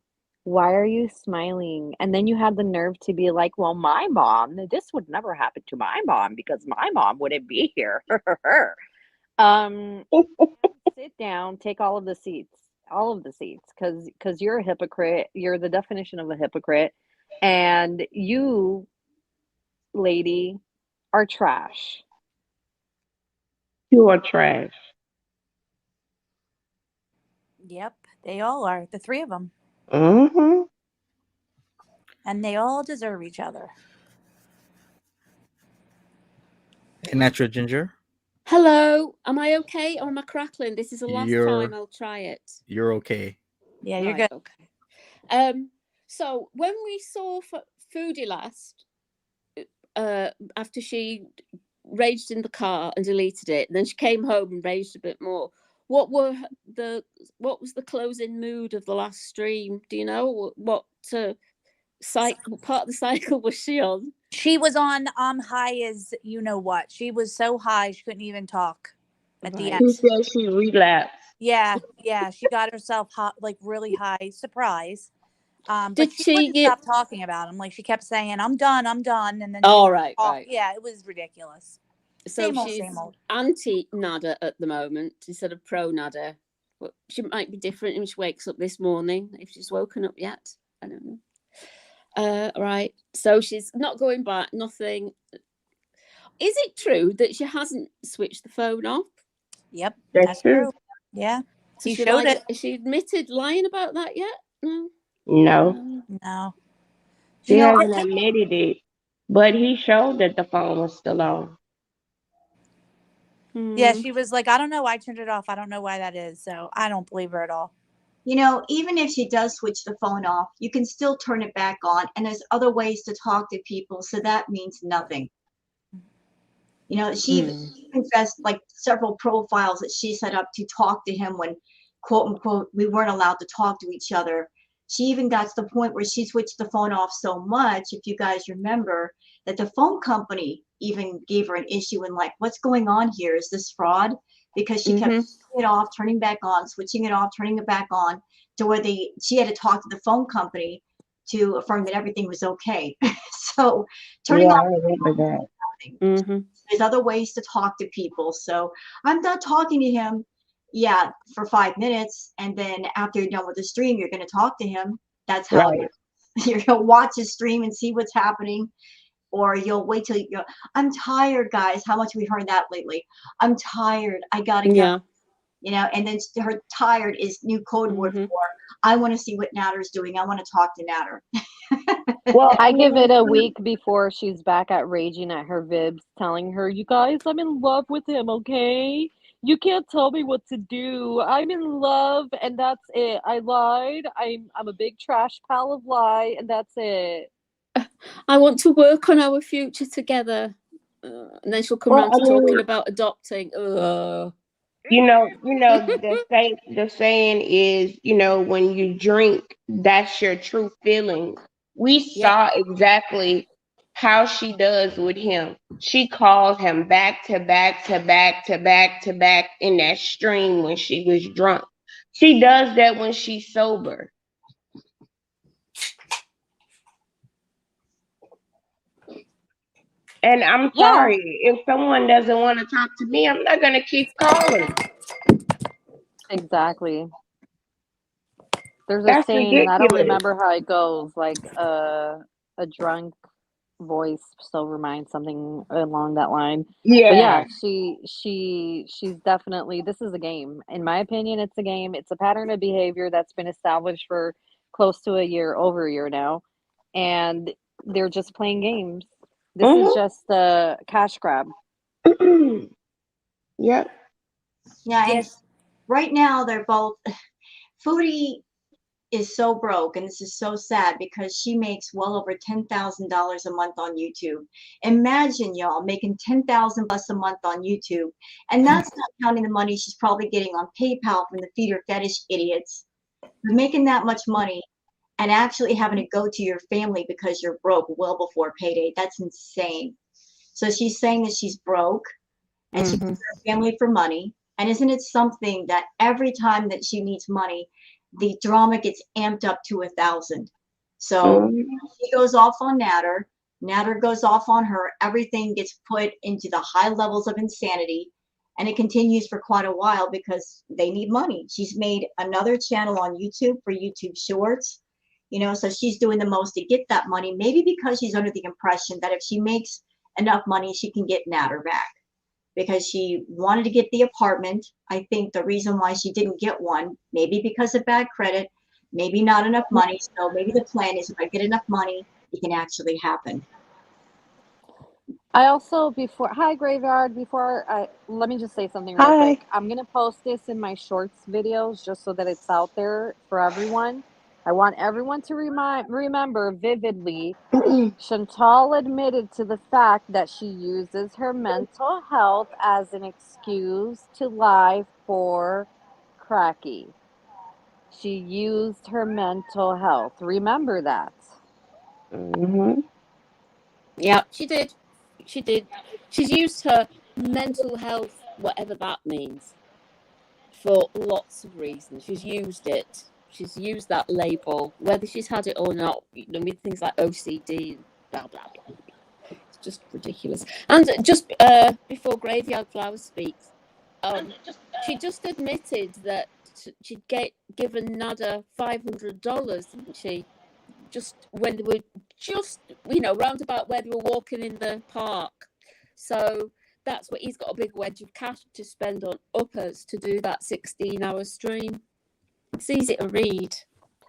Why are you smiling? And then you have the nerve to be like, well, my mom, this would never happen to my mom because my mom wouldn't be here. Sit down, take all of the seats, because you're a hypocrite. You're the definition of a hypocrite. And you, lady, are trash. You are trash. Yep, they all are. The three of them. Mm-hmm. And they all deserve each other. Hey, Natural Ginger, Hello, am I okay or am I crackling? This is the last You're- time I'll try it. you're okay. Yeah, you're Right, good. okay. So when we saw Foodie last, after she raged in the car and deleted it, and then she came home and raged a bit more. What was the closing mood of the last stream? Do you know what? cycle? What part of the cycle was she on? She was on high as you know what. She was so high she couldn't even talk at the Right. end. He said she relapsed. Yeah, she got herself hot, like really high. Surprise. But Did she she wouldn't get? stop talking about him. Like she kept saying, "I'm done, and then she Oh, would right, talk. right. Yeah, it was ridiculous. So Same old, she's same old. anti Nader at the moment instead of pro Nader. But she might be different when she wakes up this morning, if she's woken up yet. I don't know. Right. So she's not going back, nothing. Is it true that she hasn't switched the phone off? Yep, That's that's true. true. Yeah, So he she showed lied. it. Has she admitted lying about that yet? No. No, No. No, she you know, I hasn't think admitted it, but he showed that the phone was still on. yeah, Hmm. she was like, I don't know, I turned it off. I don't know why that is. So I don't believe her at all. You know, even if she does switch the phone off, you can still turn it back on, and there's other ways to talk to people, so that means nothing. You know, she confessed like several profiles that she set up to talk to him when, quote unquote, we weren't allowed to talk to each other. She even got to the point where she switched the phone off so much, if you guys remember, that the phone company even gave her an issue and like, what's going on here? Is this fraud? Because she kept switching it off, turning back on, switching it off, turning it back on, to where she had to talk to the phone company to affirm that everything was okay. So turning Yeah, off I remember that. something. There's other ways to talk to people. So I'm done talking to him, yeah, for 5 minutes, and then after you're done with the stream, you're going to talk to him. That's how Right. you're going to watch his stream and see what's happening, or you'll wait till you go, I'm tired, guys. How much we heard that lately? I'm tired. I gotta go. Yeah. You know, and then her tired is new code word for I want to see what Natter's doing. I want to talk to Natter. Well, I give it a week before she's back at raging at her Vibs, telling her, "You guys, I'm in love with him, okay? You can't tell me what to do. I'm in love, and that's it. I lied. I'm a big trash pile of lie, and that's it." I want to work on our future together. And then she'll come well, around to talking about adopting. the saying is, when you drink, that's your true feelings. We saw exactly how she does with him. She calls him back to back to back to back to back in that stream when she was drunk. She does that when she's sober. And I'm Yeah, sorry, if someone doesn't want to talk to me, I'm not gonna keep calling. exactly. There's a That's saying, and I don't ridiculous. remember how it goes, like a drunk voice still reminds something along that line. But Yeah. yeah, she's definitely, this is a game. In my opinion, it's a game. It's a pattern of behavior that's been established for close to a year, over a year now, and they're just playing games. This is just a cash grab. Yep. Yeah, and Yes. right now they're both. Foodie is so broke, and this is so sad because she makes well over $10,000 a month on YouTube. Imagine y'all making 10,000 plus a month on YouTube, and that's not counting the money she's probably getting on PayPal from the feeder fetish idiots. Making that much money and actually having to go to your family because you're broke well before payday. That's insane. So she's saying that she's broke and she goes to her family for money. And isn't it something that every time that she needs money, the drama gets amped up to 1,000? So she goes off on Natter. Natter goes off on her. Everything gets put into the high levels of insanity. And it continues for quite a while because they need money. She's made another channel on YouTube for YouTube Shorts. So she's doing the most to get that money, maybe because she's under the impression that if she makes enough money, she can get Natter back because she wanted to get the apartment. I think the reason why she didn't get one, maybe because of bad credit, maybe not enough money. So maybe the plan is if I get enough money, it can actually happen. I also, hi Graveyard, let me just say something real quick. I'm going to post this in my shorts videos just so that it's out there for everyone. I want everyone to remember vividly, Chantal admitted to the fact that she uses her mental health as an excuse to lie for Cracky. She used her mental health. Remember that. Hmm. Yeah, she did. She did. She's used her mental health, whatever that means, for lots of reasons. She's used it. She's used that label, whether she's had it or not. You know, with things like OCD and blah blah blah. It's just ridiculous. And just before Graveyard Flower speaks, she just admitted that she'd given Nader $500, didn't she? Just when they were just, round about where they were walking in the park. So that's what he's got, a big wedge of cash to spend on uppers to do that 16-hour stream. It's easy to read.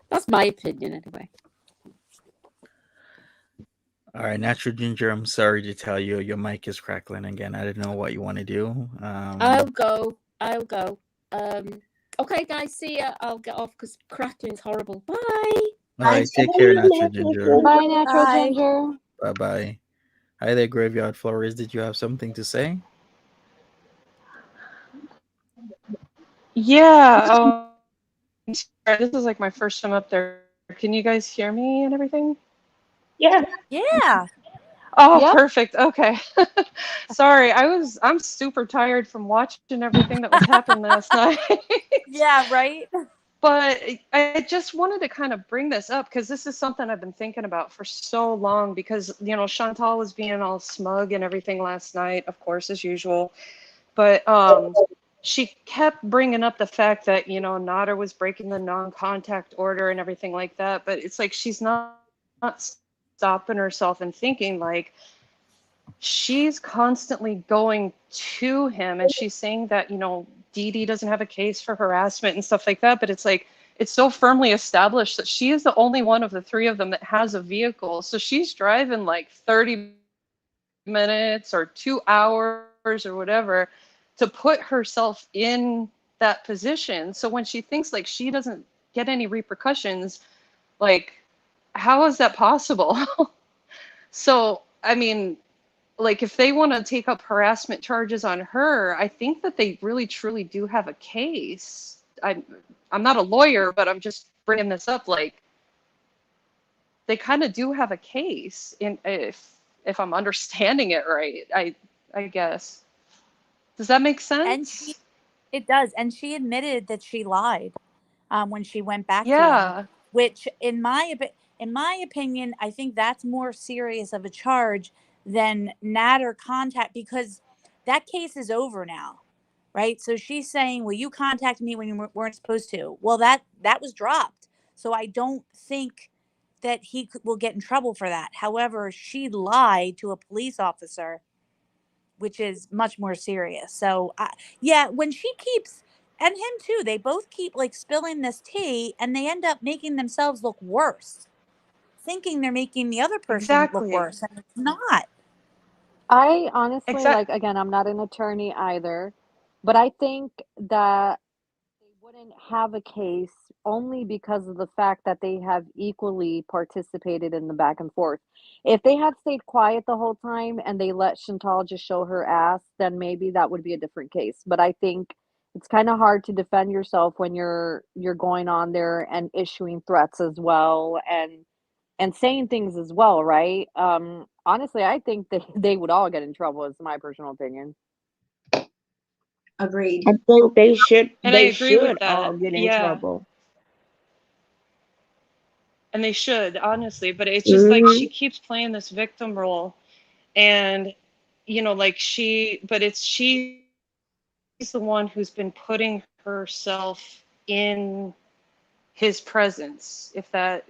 That's my opinion, anyway. All right, Natural Ginger, I'm sorry to tell you, your mic is crackling again. I didn't know what you want to do. I'll go. Okay, guys, see ya. I'll get off because crackling's horrible. Bye. All right, take care, Natural Ginger. Bye, Natural Bye. Ginger. Bye-bye. Hi there, Graveyard Flores. Did you have something to say? Yeah, this is like my first time up there. Can you guys hear me and everything? Yeah. Yeah. Oh, Yep. perfect. Okay. Sorry, I'm super tired from watching everything that was happening last night. Yeah, right? But I just wanted to kind of bring this up because this is something I've been thinking about for so long because, Chantal was being all smug and everything last night, of course, as usual. But she kept bringing up the fact that, Nader was breaking the non-contact order and everything like that. But it's like she's not stopping herself and thinking, like, she's constantly going to him and she's saying that, Dede doesn't have a case for harassment and stuff like that. But it's like, it's so firmly established that she is the only one of the three of them that has a vehicle. So she's driving like 30 minutes or 2 hours or whatever to put herself in that position. So when she thinks like she doesn't get any repercussions, like, how is that possible? So, I mean, like, if they want to take up harassment charges on her, I think that they really truly do have a case. I'm not a lawyer, but I'm just bringing this up. Like, they kind of do have a case, in if I'm understanding it right. I guess. Does that make And sense? it does. And she admitted that she lied when she went back to him, Yeah, which in my opinion, I think that's more serious of a charge than Nader contact, because that case is over now, right? So she's saying, well, you contacted me when you weren't supposed to. Well, that was dropped. So I don't think that will get in trouble for that. However, she lied to a police officer, which is much more serious. So, yeah, when she keeps, and him too, they both keep like spilling this tea and they end up making themselves look worse, thinking they're making the other person look exactly. worse, and it's not. I honestly, Exact. like, again, I'm not an attorney either, but I think that they wouldn't have a case only because of the fact that they have equally participated in the back and forth. If they had stayed quiet the whole time and they let Chantal just show her ass, then maybe that would be a different case. But I think it's kind of hard to defend yourself when you're going on there and issuing threats as well, and saying things as well, right? Honestly, I think they would all get in trouble, is my personal opinion. Agreed. I think they should And I they agree with should all that. get in Yeah. trouble. And they should, honestly. But it's just like Hmm. she keeps playing this victim role. And, like she's the one who's been putting herself in his presence, if that,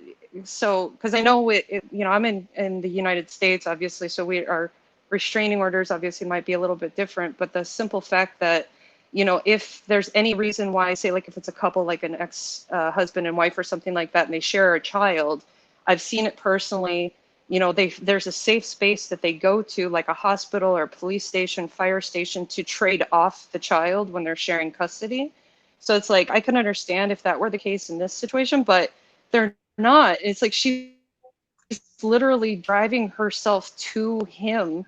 so, because I know I'm in the United States, obviously, so our restraining orders obviously might be a little bit different, but the simple fact that, if there's any reason why, say, like if it's a couple, like an ex husband and wife or something like that, and they share a child, I've seen it personally. There's a safe space that they go to, like a hospital or a police station, fire station, to trade off the child when they're sharing custody. So it's like, I can understand if that were the case in this situation, but they're not. It's like she's literally driving herself to him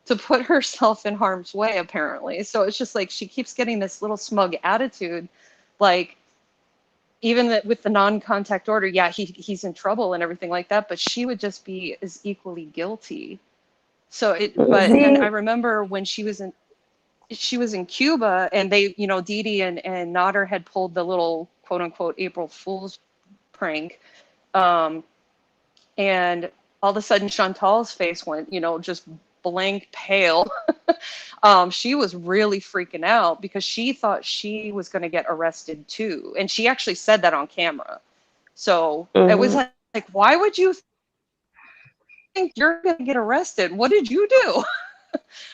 to put herself in harm's way, apparently. So it's just like she keeps getting this little smug attitude, like, even that with the non-contact order, yeah, he's in trouble and everything like that, but she would just be as equally guilty. So but then I remember when she was in Cuba, and they, Dede and Nader had pulled the little quote unquote April Fool's prank. And all of a sudden Chantal's face went, just blank pale. She was really freaking out because she thought she was going to get arrested too. And she actually said that on camera. So it was like, why would you think you're going to get arrested? What did you do?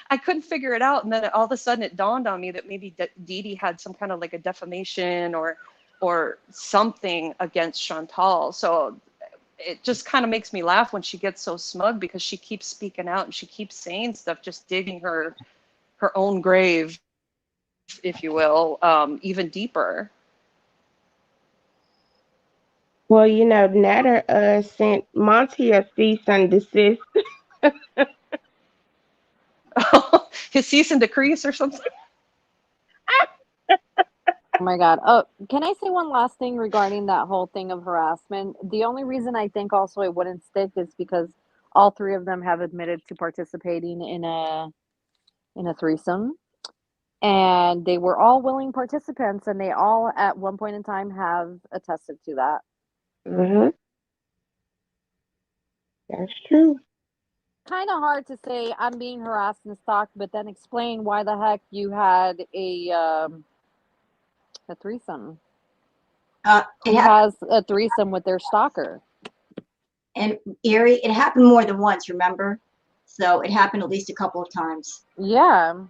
I couldn't figure it out. And then all of a sudden it dawned on me that maybe Dede had some kind of like a defamation or something against Chantal. So it just kind of makes me laugh when she gets so smug because she keeps speaking out and she keeps saying stuff, just digging her own grave, if you will, even deeper. Well, Nader sent Monty a cease and desist. His cease and decrease or something. Oh my God. Oh, can I say one last thing regarding that whole thing of harassment? The only reason I think also it wouldn't stick is because all three of them have admitted to participating in a threesome, and they were all willing participants, and they all at one point in time have attested to that. Mm-hmm. That's true. Kind of hard to say I'm being harassed and stalked, but then explain why the heck you had a threesome. Who has a threesome with their stalker? And Erie, it happened more than once, remember? So it happened at least a couple of times. Yeah.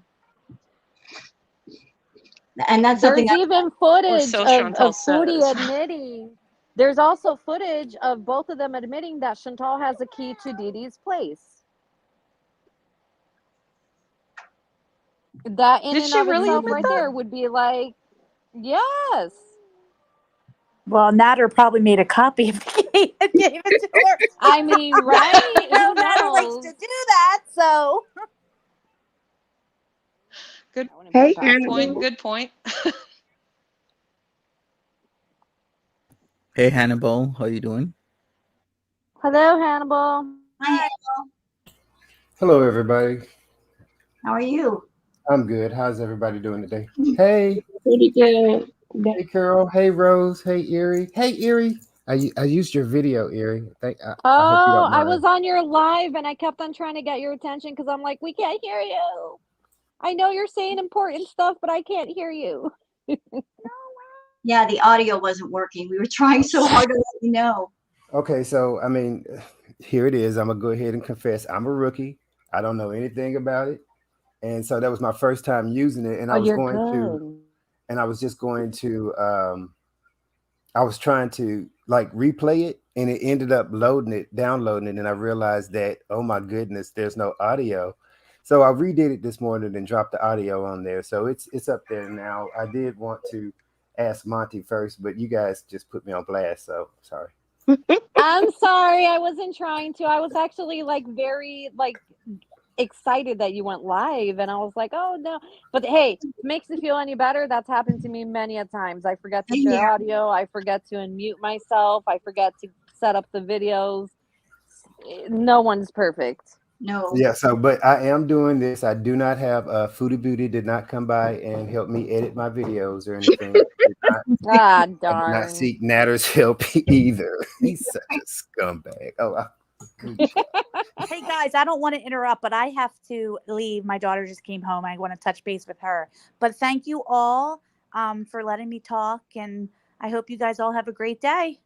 And that's There's something even footage so of Chantal Foodie says. admitting. There's also footage of both of them admitting that Chantal has a key to Dede's place. That in Did and she of really itself admit right that? there would be like, yes. Well, Nader probably made a copy of the key and gave it to her. I mean, right? No, Who Nader likes knows? to do that, so. Good Hey, point. Good point. Hey Hannibal, how you doing? Hello, Hannibal. Hi. Hello, everybody. How are you? I'm good. How's everybody doing today? Hey. Pretty good. Hey, Carol. Hey, Rose. Hey, Erie. Hey, Erie. I used your video, Erie. I hope you Oh, don't I mind. was on your live and I kept on trying to get your attention because I'm like, we can't hear you. I know you're saying important stuff, but I can't hear you. Yeah, the audio wasn't working. We were trying so hard to let you know. Okay, so, here it is. I'm going to go ahead and confess. I'm a rookie. I don't know anything about it. And so that was my first time using it. And I was you're going good. to, and I was just going to, I was trying to like replay it, and it ended up downloading it. And I realized that, oh my goodness, there's no audio. So I redid it this morning and dropped the audio on there. So it's up there now. I did want to ask Monty first, but you guys just put me on blast. So sorry. I'm sorry. I wasn't trying to. I was actually like very excited that you went live, and I was like, oh no. But hey, if it makes me feel any better, that's happened to me many a times. I forget to share audio. I forget to unmute myself. I forget to set up the videos. No one's perfect. No. Yeah, so but I am doing this. I do not have Foodie Booty did not come by and help me edit my videos or anything. I did not seek Natter's help either. He's such a scumbag. Hey guys, I don't want to interrupt, but I have to leave. My daughter just came home. I want to touch base with her. But thank you all for letting me talk, and I hope you guys all have a great day.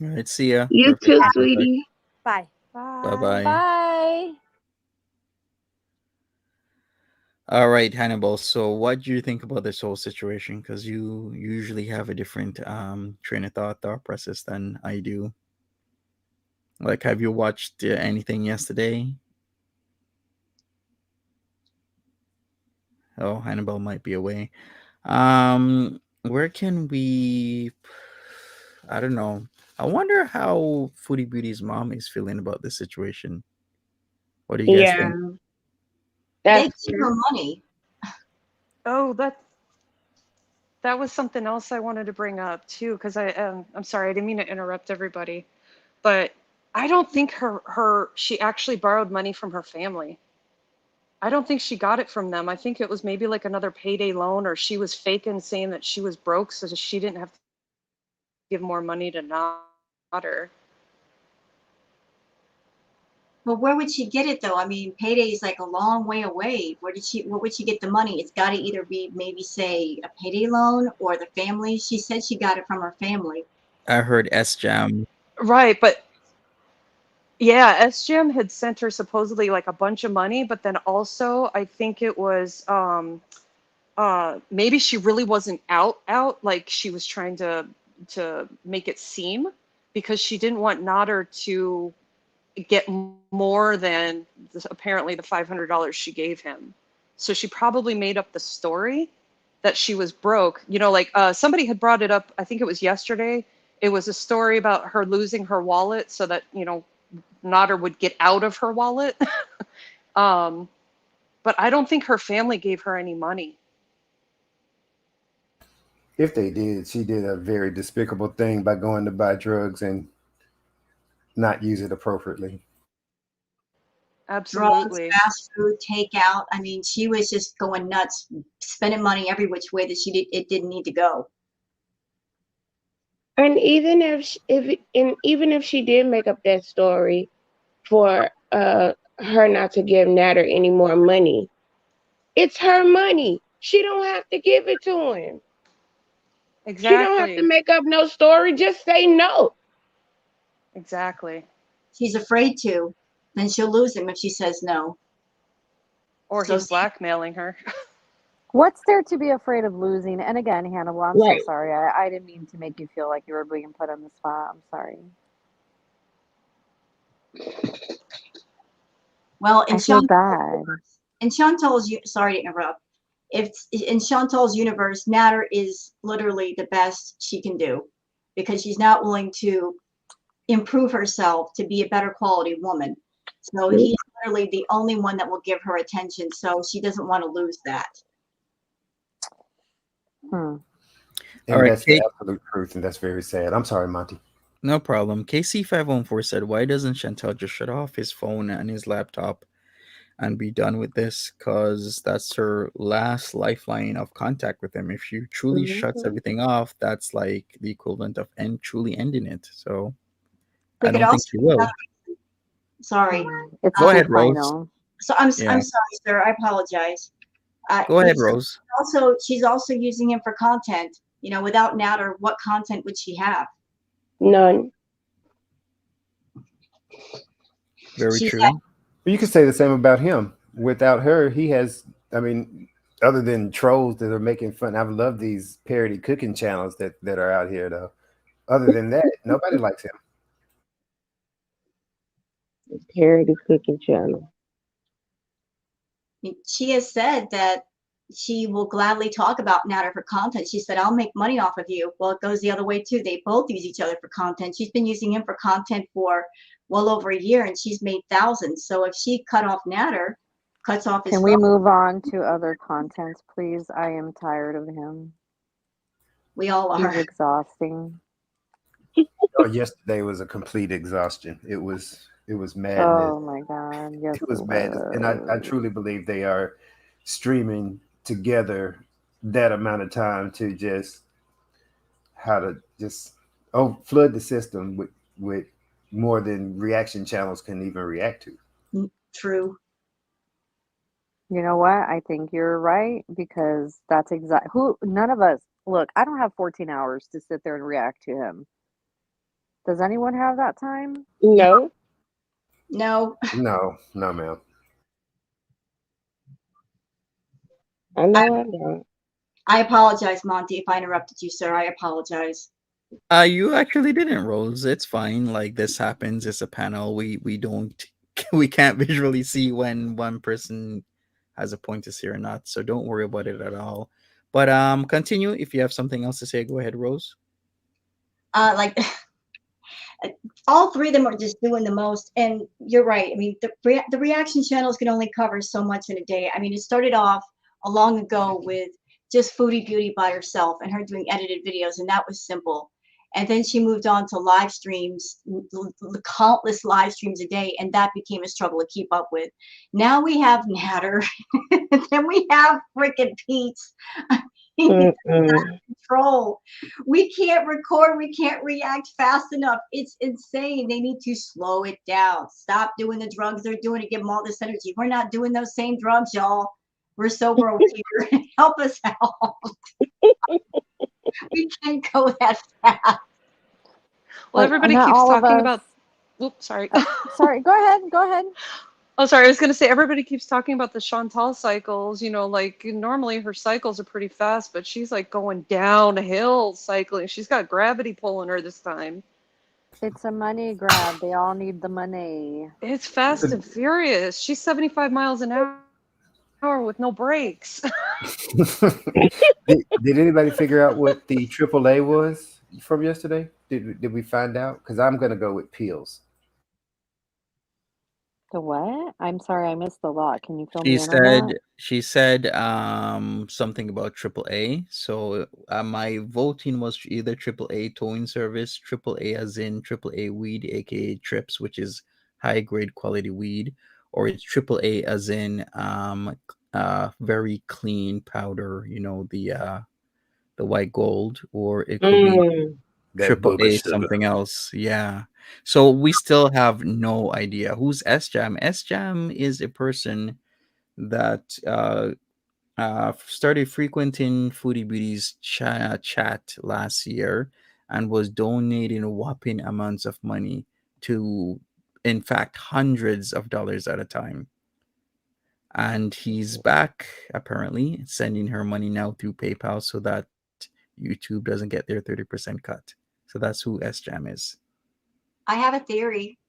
All right, see ya. You Perfect. too, sweetie. Bye. Bye-bye. Bye. All right, Hannibal. So, what do you think about this whole situation? Because you usually have a different train of thought process than I do. Like, have you watched anything yesterday? Oh, Hannibal might be away. Where can we? I don't know. I wonder how Foodie Beauty's mom is feeling about this situation. What do you guys think? They give her money. Oh, that was something else I wanted to bring up too, because I'm sorry, I didn't mean to interrupt everybody, but I don't think she actually borrowed money from her family. I don't think she got it from them. I think it was maybe like another payday loan, or she was faking saying that she was broke so that she didn't have to give more money to Nader. But where would she get it though? I mean, payday is like a long way away. Where would she get the money? It's got to either be maybe say a payday loan or the family. She said she got it from her family. I heard S Jam. Right, but yeah, SGM had sent her supposedly like a bunch of money, but then also I think it was maybe she really wasn't out like she was trying to make it seem, because she didn't want Nader to get more than apparently the $500 she gave him. So she probably made up the story that she was broke. You know, like somebody had brought it up, I think it was yesterday. It was a story about her losing her wallet so that, you know, Nader would get out of her wallet. But I don't think her family gave her any money. If they did, she did a very despicable thing by going to buy drugs and not use it appropriately. Absolutely. Drugs, fast food, takeout. I mean, she was just going nuts, spending money every which way that it didn't need to go. And even if she did make up that story for her not to give Nader any more money, it's her money. She don't have to give it to him. Exactly. She don't have to make up no story. Just say no. Exactly. She's afraid to. Then she'll lose him if she says no. Or he's blackmailing her. What's there to be afraid of losing? And again, Hannibal, I'm Right. so sorry. I didn't mean to make you feel like you were being put on the spot. I'm sorry. Well, I feel bad. in Chantal's, sorry to interrupt. If in Chantal's universe, Nader is literally the best she can do, because she's not willing to improve herself to be a better quality woman. So he's literally the only one that will give her attention. So she doesn't want to lose that. And All right, that's the absolute truth, and that's very sad. I'm sorry, Monty. No problem. KC514 said, why doesn't Chantal just shut off his phone and his laptop and be done with this? Because that's her last lifeline of contact with him. If she truly shuts everything off, that's like the equivalent of truly ending it. So I don't think she will. Sorry. It's Go too ahead, Rose. final. So I'm Yeah. sorry, sir. I apologize. Go ahead, Rose. She's also using him for content. You know, without Nader, what content would she have? None. Very true. You could say the same about him. Without her, he has, I mean, other than trolls that are making fun. I love these parody cooking channels that are out here, though. Other than that, nobody likes him. Parody cooking channel. She has said that she will gladly talk about Nader for content. She said, I'll make money off of you. Well, it goes the other way too. They both use each other for content. She's been using him for content for well over a year, and she's made thousands. So if she cuts off his Can we move on to other contents, please? I am tired of him. We all are. He's exhausting. Oh, yesterday was a complete exhaustion. It was madness. Oh my God. Yes, it was madness. And I truly believe they are streaming together that amount of time to just flood the system with more than reaction channels can even react to. True. You know what? I think you're right, because that's none of us, look, I don't have 14 hours to sit there and react to him. Does anyone have that time? No. No, ma'am. I know I don't. I apologize, Monty, if I interrupted you, sir. I apologize. You actually didn't, Rose. It's fine. Like, this happens. It's a panel. We can't visually see when one person has a point to say or not. So don't worry about it at all. But continue. If you have something else to say, go ahead, Rose. All three of them are just doing the most, and you're right. I mean, the reaction channels can only cover so much in a day. I mean, it started off long ago with just Foodie Beauty by herself and her doing edited videos, and that was simple. And then she moved on to live streams, countless live streams a day, and that became a struggle to keep up with. Now we have Nader, and then we have frickin' Pete's. It's out of control. We can't record, we can't react fast enough. It's insane. They need to slow it down. Stop doing the drugs they're doing to give them all this energy. We're not doing those same drugs, y'all. We're sober over here. Help us out. We can't go that fast. Well, everybody not keeps all of talking us. about. Oops, sorry. Sorry, go ahead. Go ahead. Oh, sorry. I was going to say everybody keeps talking about the Chantal cycles. You know, like normally her cycles are pretty fast, but she's like going downhill cycling. She's got gravity pulling her this time. It's a money grab. They all need the money. It's fast and furious. She's 75 miles an hour with no brakes. Did anybody figure out what the AAA was from yesterday? Did we find out? Because I'm gonna go with Peels. The what? I'm sorry, I missed the lot. Can you fill She me in on said that? she said something about AAA. So my voting was either AAA towing service, AAA as in AAA weed, aka trips, which is high grade quality weed, or it's AAA as in very clean powder, you know, the white gold, or it could be That AAA booger sugar. something else. Yeah. So we still have no idea who's S-Jam. S-Jam is a person that started frequenting Foodie Beauty's chat last year and was donating whopping amounts of money to, in fact, hundreds of dollars at a time. And he's back, apparently, sending her money now through PayPal so that YouTube doesn't get their 30% cut. So that's who S-Jam is. I have a theory,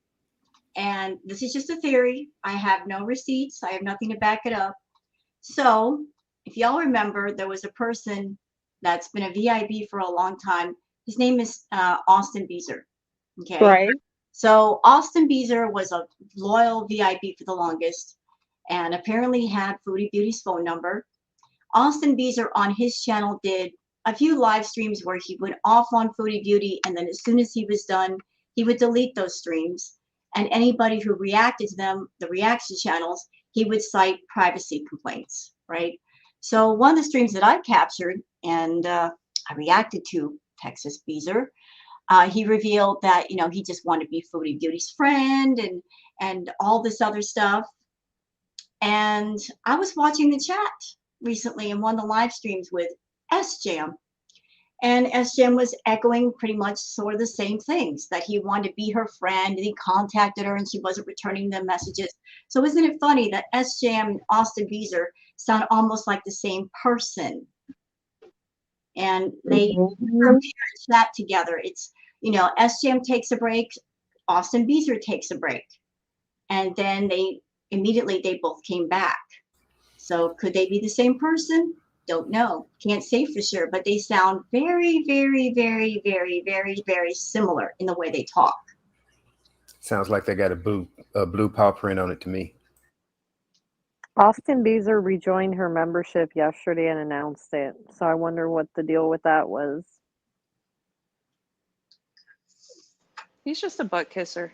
and this is just a theory. I have no receipts. I have nothing to back it up. So if y'all remember, there was a person that's been a VIB for a long time. His name is Austin Beezer. Okay. Right. So Austin Beezer was a loyal VIB for the longest, and apparently had Foodie Beauty's phone number. Austin Beezer on his channel did a few live streams where he went off on Foodie Beauty, and then as soon as he was done, he would delete those streams. And anybody who reacted to them, the reaction channels, he would cite privacy complaints, right? So one of the streams that I captured and I reacted to Texas Beezer, he revealed that, you know, he just wanted to be Foodie Beauty's friend and all this other stuff. And I was watching the chat recently in one of the live streams with S-Jam. And S-Jam was echoing pretty much sort of the same things, that he wanted to be her friend, and he contacted her and she wasn't returning the messages. So isn't it funny that S-Jam and Austin Beezer sound almost like the same person? And they chat together. It's, you know, S-Jam takes a break, Austin Beezer takes a break. And then they both came back. So could they be the same person? Don't know. Can't say for sure, but they sound very, very, very, very, very, very similar in the way they talk. Sounds like they got a blue paw print on it to me. Austin Beezer rejoined her membership yesterday and announced it. So I wonder what the deal with that was. He's just a butt kisser.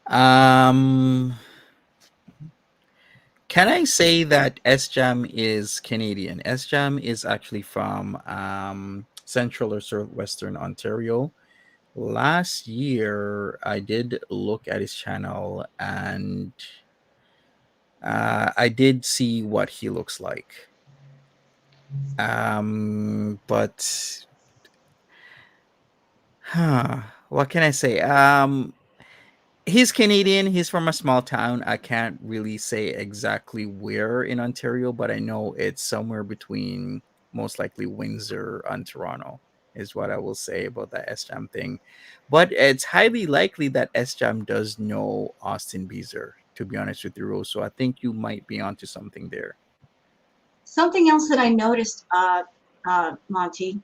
Can I say that S-Jam is Canadian? S-Jam is actually from Central or Southwestern Ontario. Last year, I did look at his channel and I did see what he looks like. But what can I say? He's Canadian. He's from a small town. I can't really say exactly where in Ontario, but I know it's somewhere between most likely Windsor and Toronto is what I will say about that S-Jam thing. But it's highly likely that S-Jam does know Austin Beezer, to be honest with you, Rose. So I think you might be onto something there. Something else that I noticed, Monty,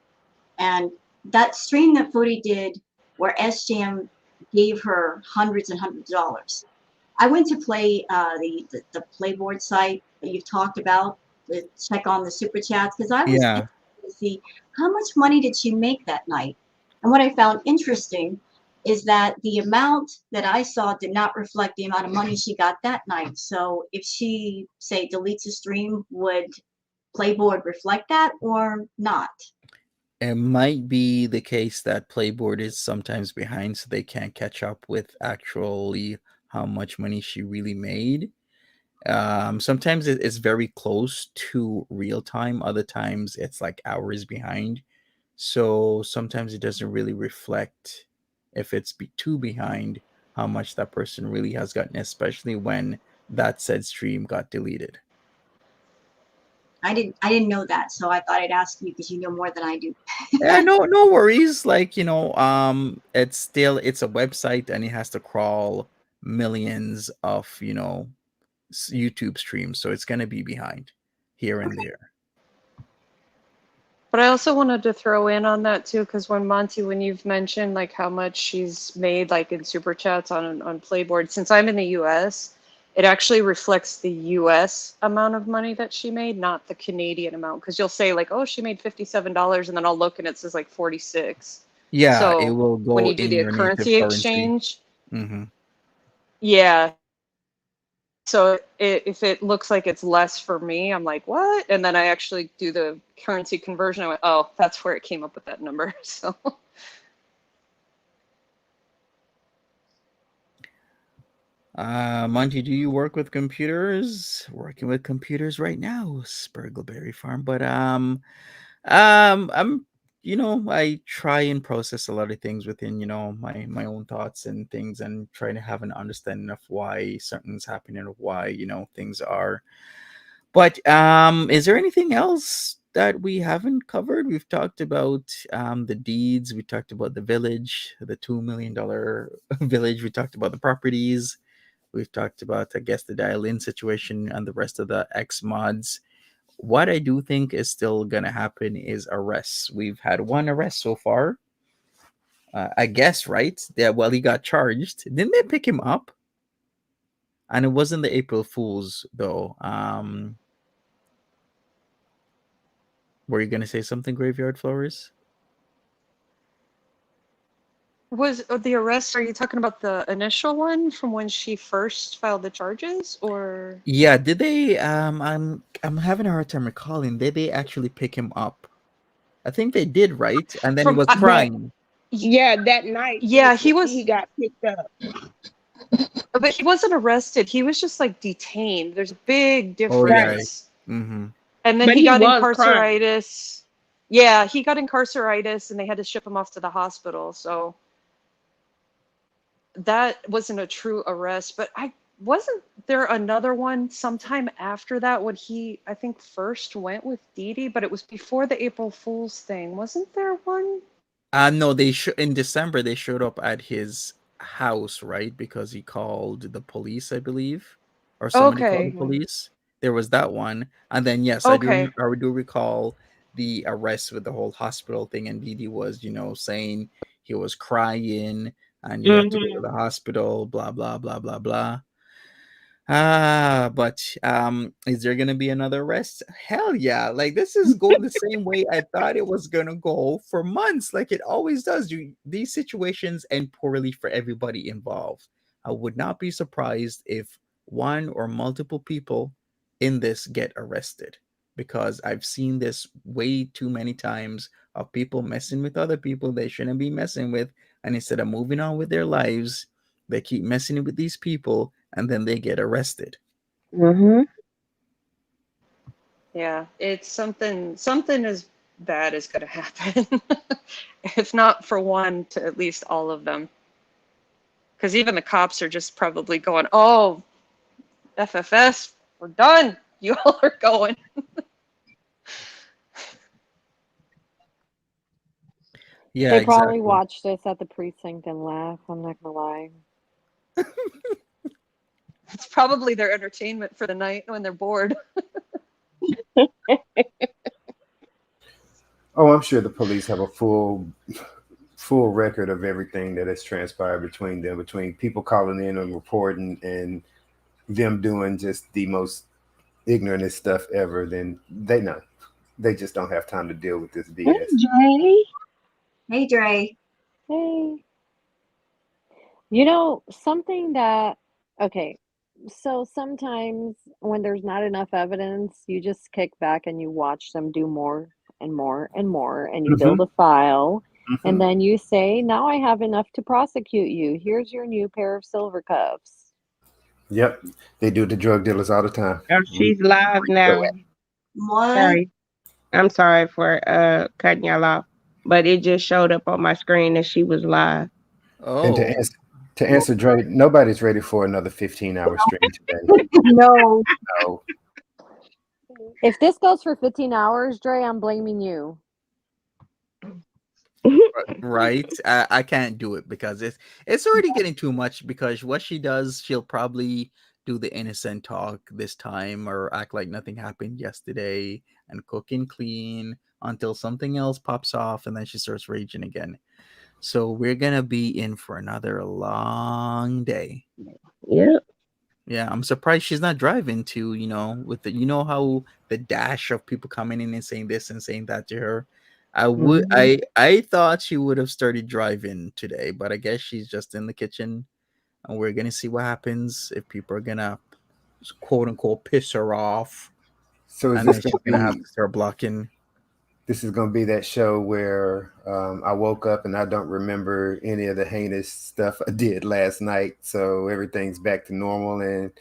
and that stream that Foodie did where S-Jam gave her hundreds and hundreds of dollars. I went to play the Playboard site that you've talked about to check on the super chats because I was Yeah. interested to see how much money did she make that night. And what I found interesting is that the amount that I saw did not reflect the amount of money she got that night. So if she, say, deletes a stream, would Playboard reflect that or not? It might be the case that Playboard is sometimes behind, so they can't catch up with actually how much money she really made. Sometimes it's very close to real time. Other times it's like hours behind. So sometimes it doesn't really reflect if it's too behind how much that person really has gotten, especially when that said stream got deleted. I didn't know that, so I thought I'd ask you because you know more than I do. Yeah, no worries. Like, it's a website and it has to crawl millions of, YouTube streams, so it's gonna be behind here and there. But I also wanted to throw in on that too, because when you've mentioned like how much she's made like in super chats on Playboard, since I'm in the US, it actually reflects the US amount of money that she made, not the Canadian amount. Because you'll say like, oh, she made $57, and then I'll look and it says like 46. Yeah, it So will when go you do in the your native currency currency. exchange, Mm-hmm. yeah. So if it looks like it's less for me, I'm like, what? And then I actually do the currency conversion. I went, oh, that's where it came up with that number. So. Monty, do you work with computers? Working with computers right now, Spurgleberry Farm. But I'm I try and process a lot of things within my own thoughts and things, and try to have an understanding of why something's happening or why things are. But is there anything else that we haven't covered? We've talked about the deeds. We talked about the village, the $2 million village. We talked about the properties. We've talked about, I guess, the dial-in situation and the rest of the X mods. What I do think is still gonna happen is arrests. We've had one arrest so far. I guess, right? Yeah. Well, he got charged. Didn't they pick him up? And it wasn't the April Fools though. Were you gonna say something, Graveyard Flowers? Was the arrest, are you talking about the initial one from when she first filed the charges, or? Yeah. Did they? I'm having a hard time recalling. Did they actually pick him up? I think they did, right? And then he was crying. Yeah, that night. Yeah, he got picked up. But he wasn't arrested. He was just like detained. There's a big Oh, right. difference. Mm-hmm. And then But he he got was crying. incarceritis. Yeah, he got incarceritis and they had to ship him off to the hospital. So that wasn't a true arrest. But wasn't there another one sometime after that when he, I think, first went with Dede, but it was before the April Fool's thing. Wasn't there one? No, in December they showed up at his house, right? Because he called the police, I believe, or somebody called the Okay. police. There was that one, and then yes, Okay. I do recall the arrest with the whole hospital thing, and Dede was, saying he was crying and you have to go to the hospital, blah blah blah blah blah. But is there gonna be another arrest? Hell yeah. Like, this is going the same way I thought it was gonna go for months, like it always does. These situations end poorly for everybody involved. I would not be surprised if one or multiple people in this get arrested, because I've seen this way too many times of people messing with other people they shouldn't be messing with, and instead of moving on with their lives, they keep messing with these people and then they get arrested. Mm-hmm. Yeah, it's something as bad is going to happen. If not for one, to at least all of them. Because even the cops are just probably going, oh, FFS, we're done. You all are going. Yeah, They probably exactly. watch this at the precinct and laugh. I'm not gonna lie. It's probably their entertainment for the night when they're bored. Oh, I'm sure the police have a full full record of everything that has transpired between them, between people calling in and reporting and them doing just the most ignorant stuff ever, then they know. They just don't have time to deal with this Hey, BS. Jay. Hey, Dre. Hey. You know, something that, okay, so sometimes when there's not enough evidence, you just kick back and you watch them do more and more and more, and you build Mm-hmm. a file, and Mm-hmm. then you say, now I have enough to prosecute you. Here's your new pair of silver cuffs. Yep. They do it to drug dealers all the time. Oh, she's live now. What? Sorry. I'm sorry for cutting y'all off, but it just showed up on my screen that she was live. And Oh, to answer Dre, nobody's ready for another 15-hour stream today. No. No. If this goes for 15 hours, Dre, I'm blaming you. right. I can't do it because it's already getting too much. Because what she does, she'll probably do the innocent talk this time or act like nothing happened yesterday and cook and clean until something else pops off, and then she starts raging again. So we're gonna be in for another long day. Yep. Yeah, I'm surprised she's not driving to, with the, how the dash of people coming in and saying this and saying that to her. Mhm. I thought she would have started driving today, but I guess she's just in the kitchen, and we're gonna see what happens if people are gonna quote unquote piss her off, So is and this then going she's to gonna have be to start blocking. this is going to be that show where I woke up and I don't remember any of the heinous stuff I did last night, so everything's back to normal and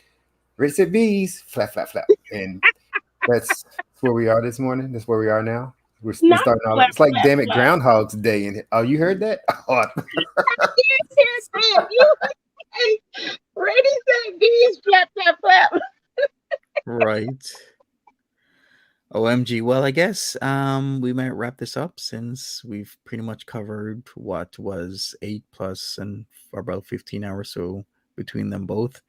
Rich at bees, flap flap flap, and that's where we are this morning. That's where we are now. We're Not starting all. flap, It's like flap, damn it, flap. Groundhog's Day. And oh, you heard that? Oh, You ready said bees flap flap flap. Right. OMG. Well, I guess we might wrap this up since we've pretty much covered what was 8 plus and about 15 hours so between them both.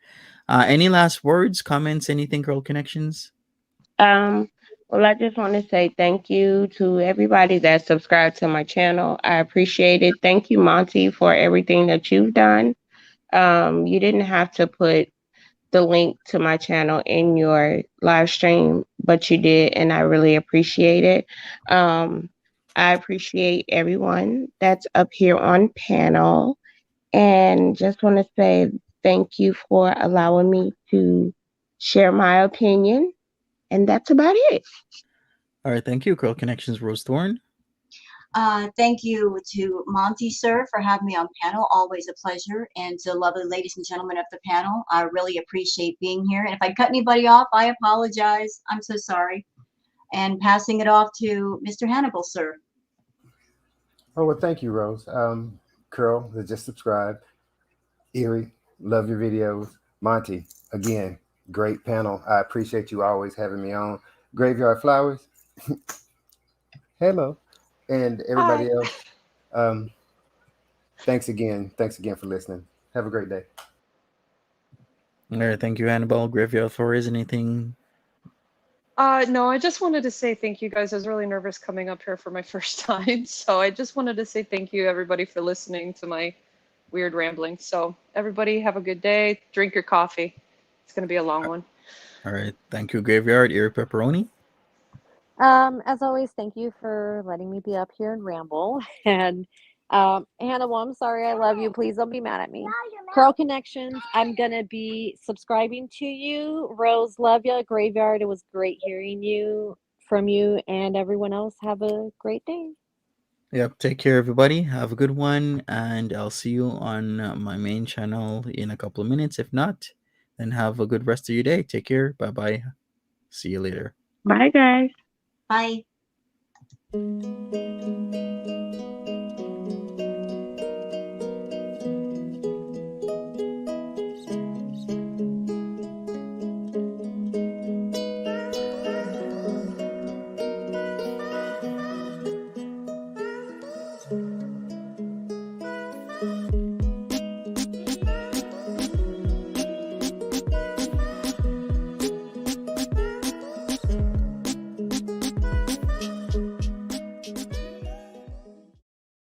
Any last words, comments, anything, Girl Connections? Well, I just want to say thank you to everybody that subscribed to my channel. I appreciate it. Thank you, Monty, for everything that you've done. You didn't have to put the link to my channel in your live stream, but you did, and I really appreciate it. I appreciate everyone that's up here on panel, and just want to say thank you for allowing me to share my opinion, and that's about it. All right. Thank you, Girl Connections, Rose Thorn. Thank you to Monty, sir, for having me on panel. Always a pleasure. And to the lovely ladies and gentlemen of the panel, I really appreciate being here. And if I cut anybody off, I apologize. I'm so sorry. And passing it off to Mr. Hannibal, sir. oh well, thank you, Rose. Curl, that just subscribed. Erie, love your videos. Monty, again, great panel. I appreciate you always having me on. Graveyard Flowers, hello, and everybody else. Thanks again. Thanks again for listening. Have a great day. All right. Thank you, Annabelle. Graveyard Flores. Anything? No, I just wanted to say thank you guys. I was really nervous coming up here for my first time. So I just wanted to say thank you, everybody, for listening to my weird rambling. So everybody have a good day. Drink your coffee. It's going to be a long one. All right. Thank you, Graveyard. Erie Pepperoni. As always, thank you for letting me be up here and ramble. And Hannibal, I'm sorry, I love you. Please don't be mad at me. Curl Connections, I'm gonna be subscribing to you. Rose, love ya. Graveyard, it was great hearing from you, and everyone else. Have a great day. Yep. Take care, everybody. Have a good one, and I'll see you on my main channel in a couple of minutes. If not, then have a good rest of your day. Take care. Bye bye. See you later. Bye, guys. Bye.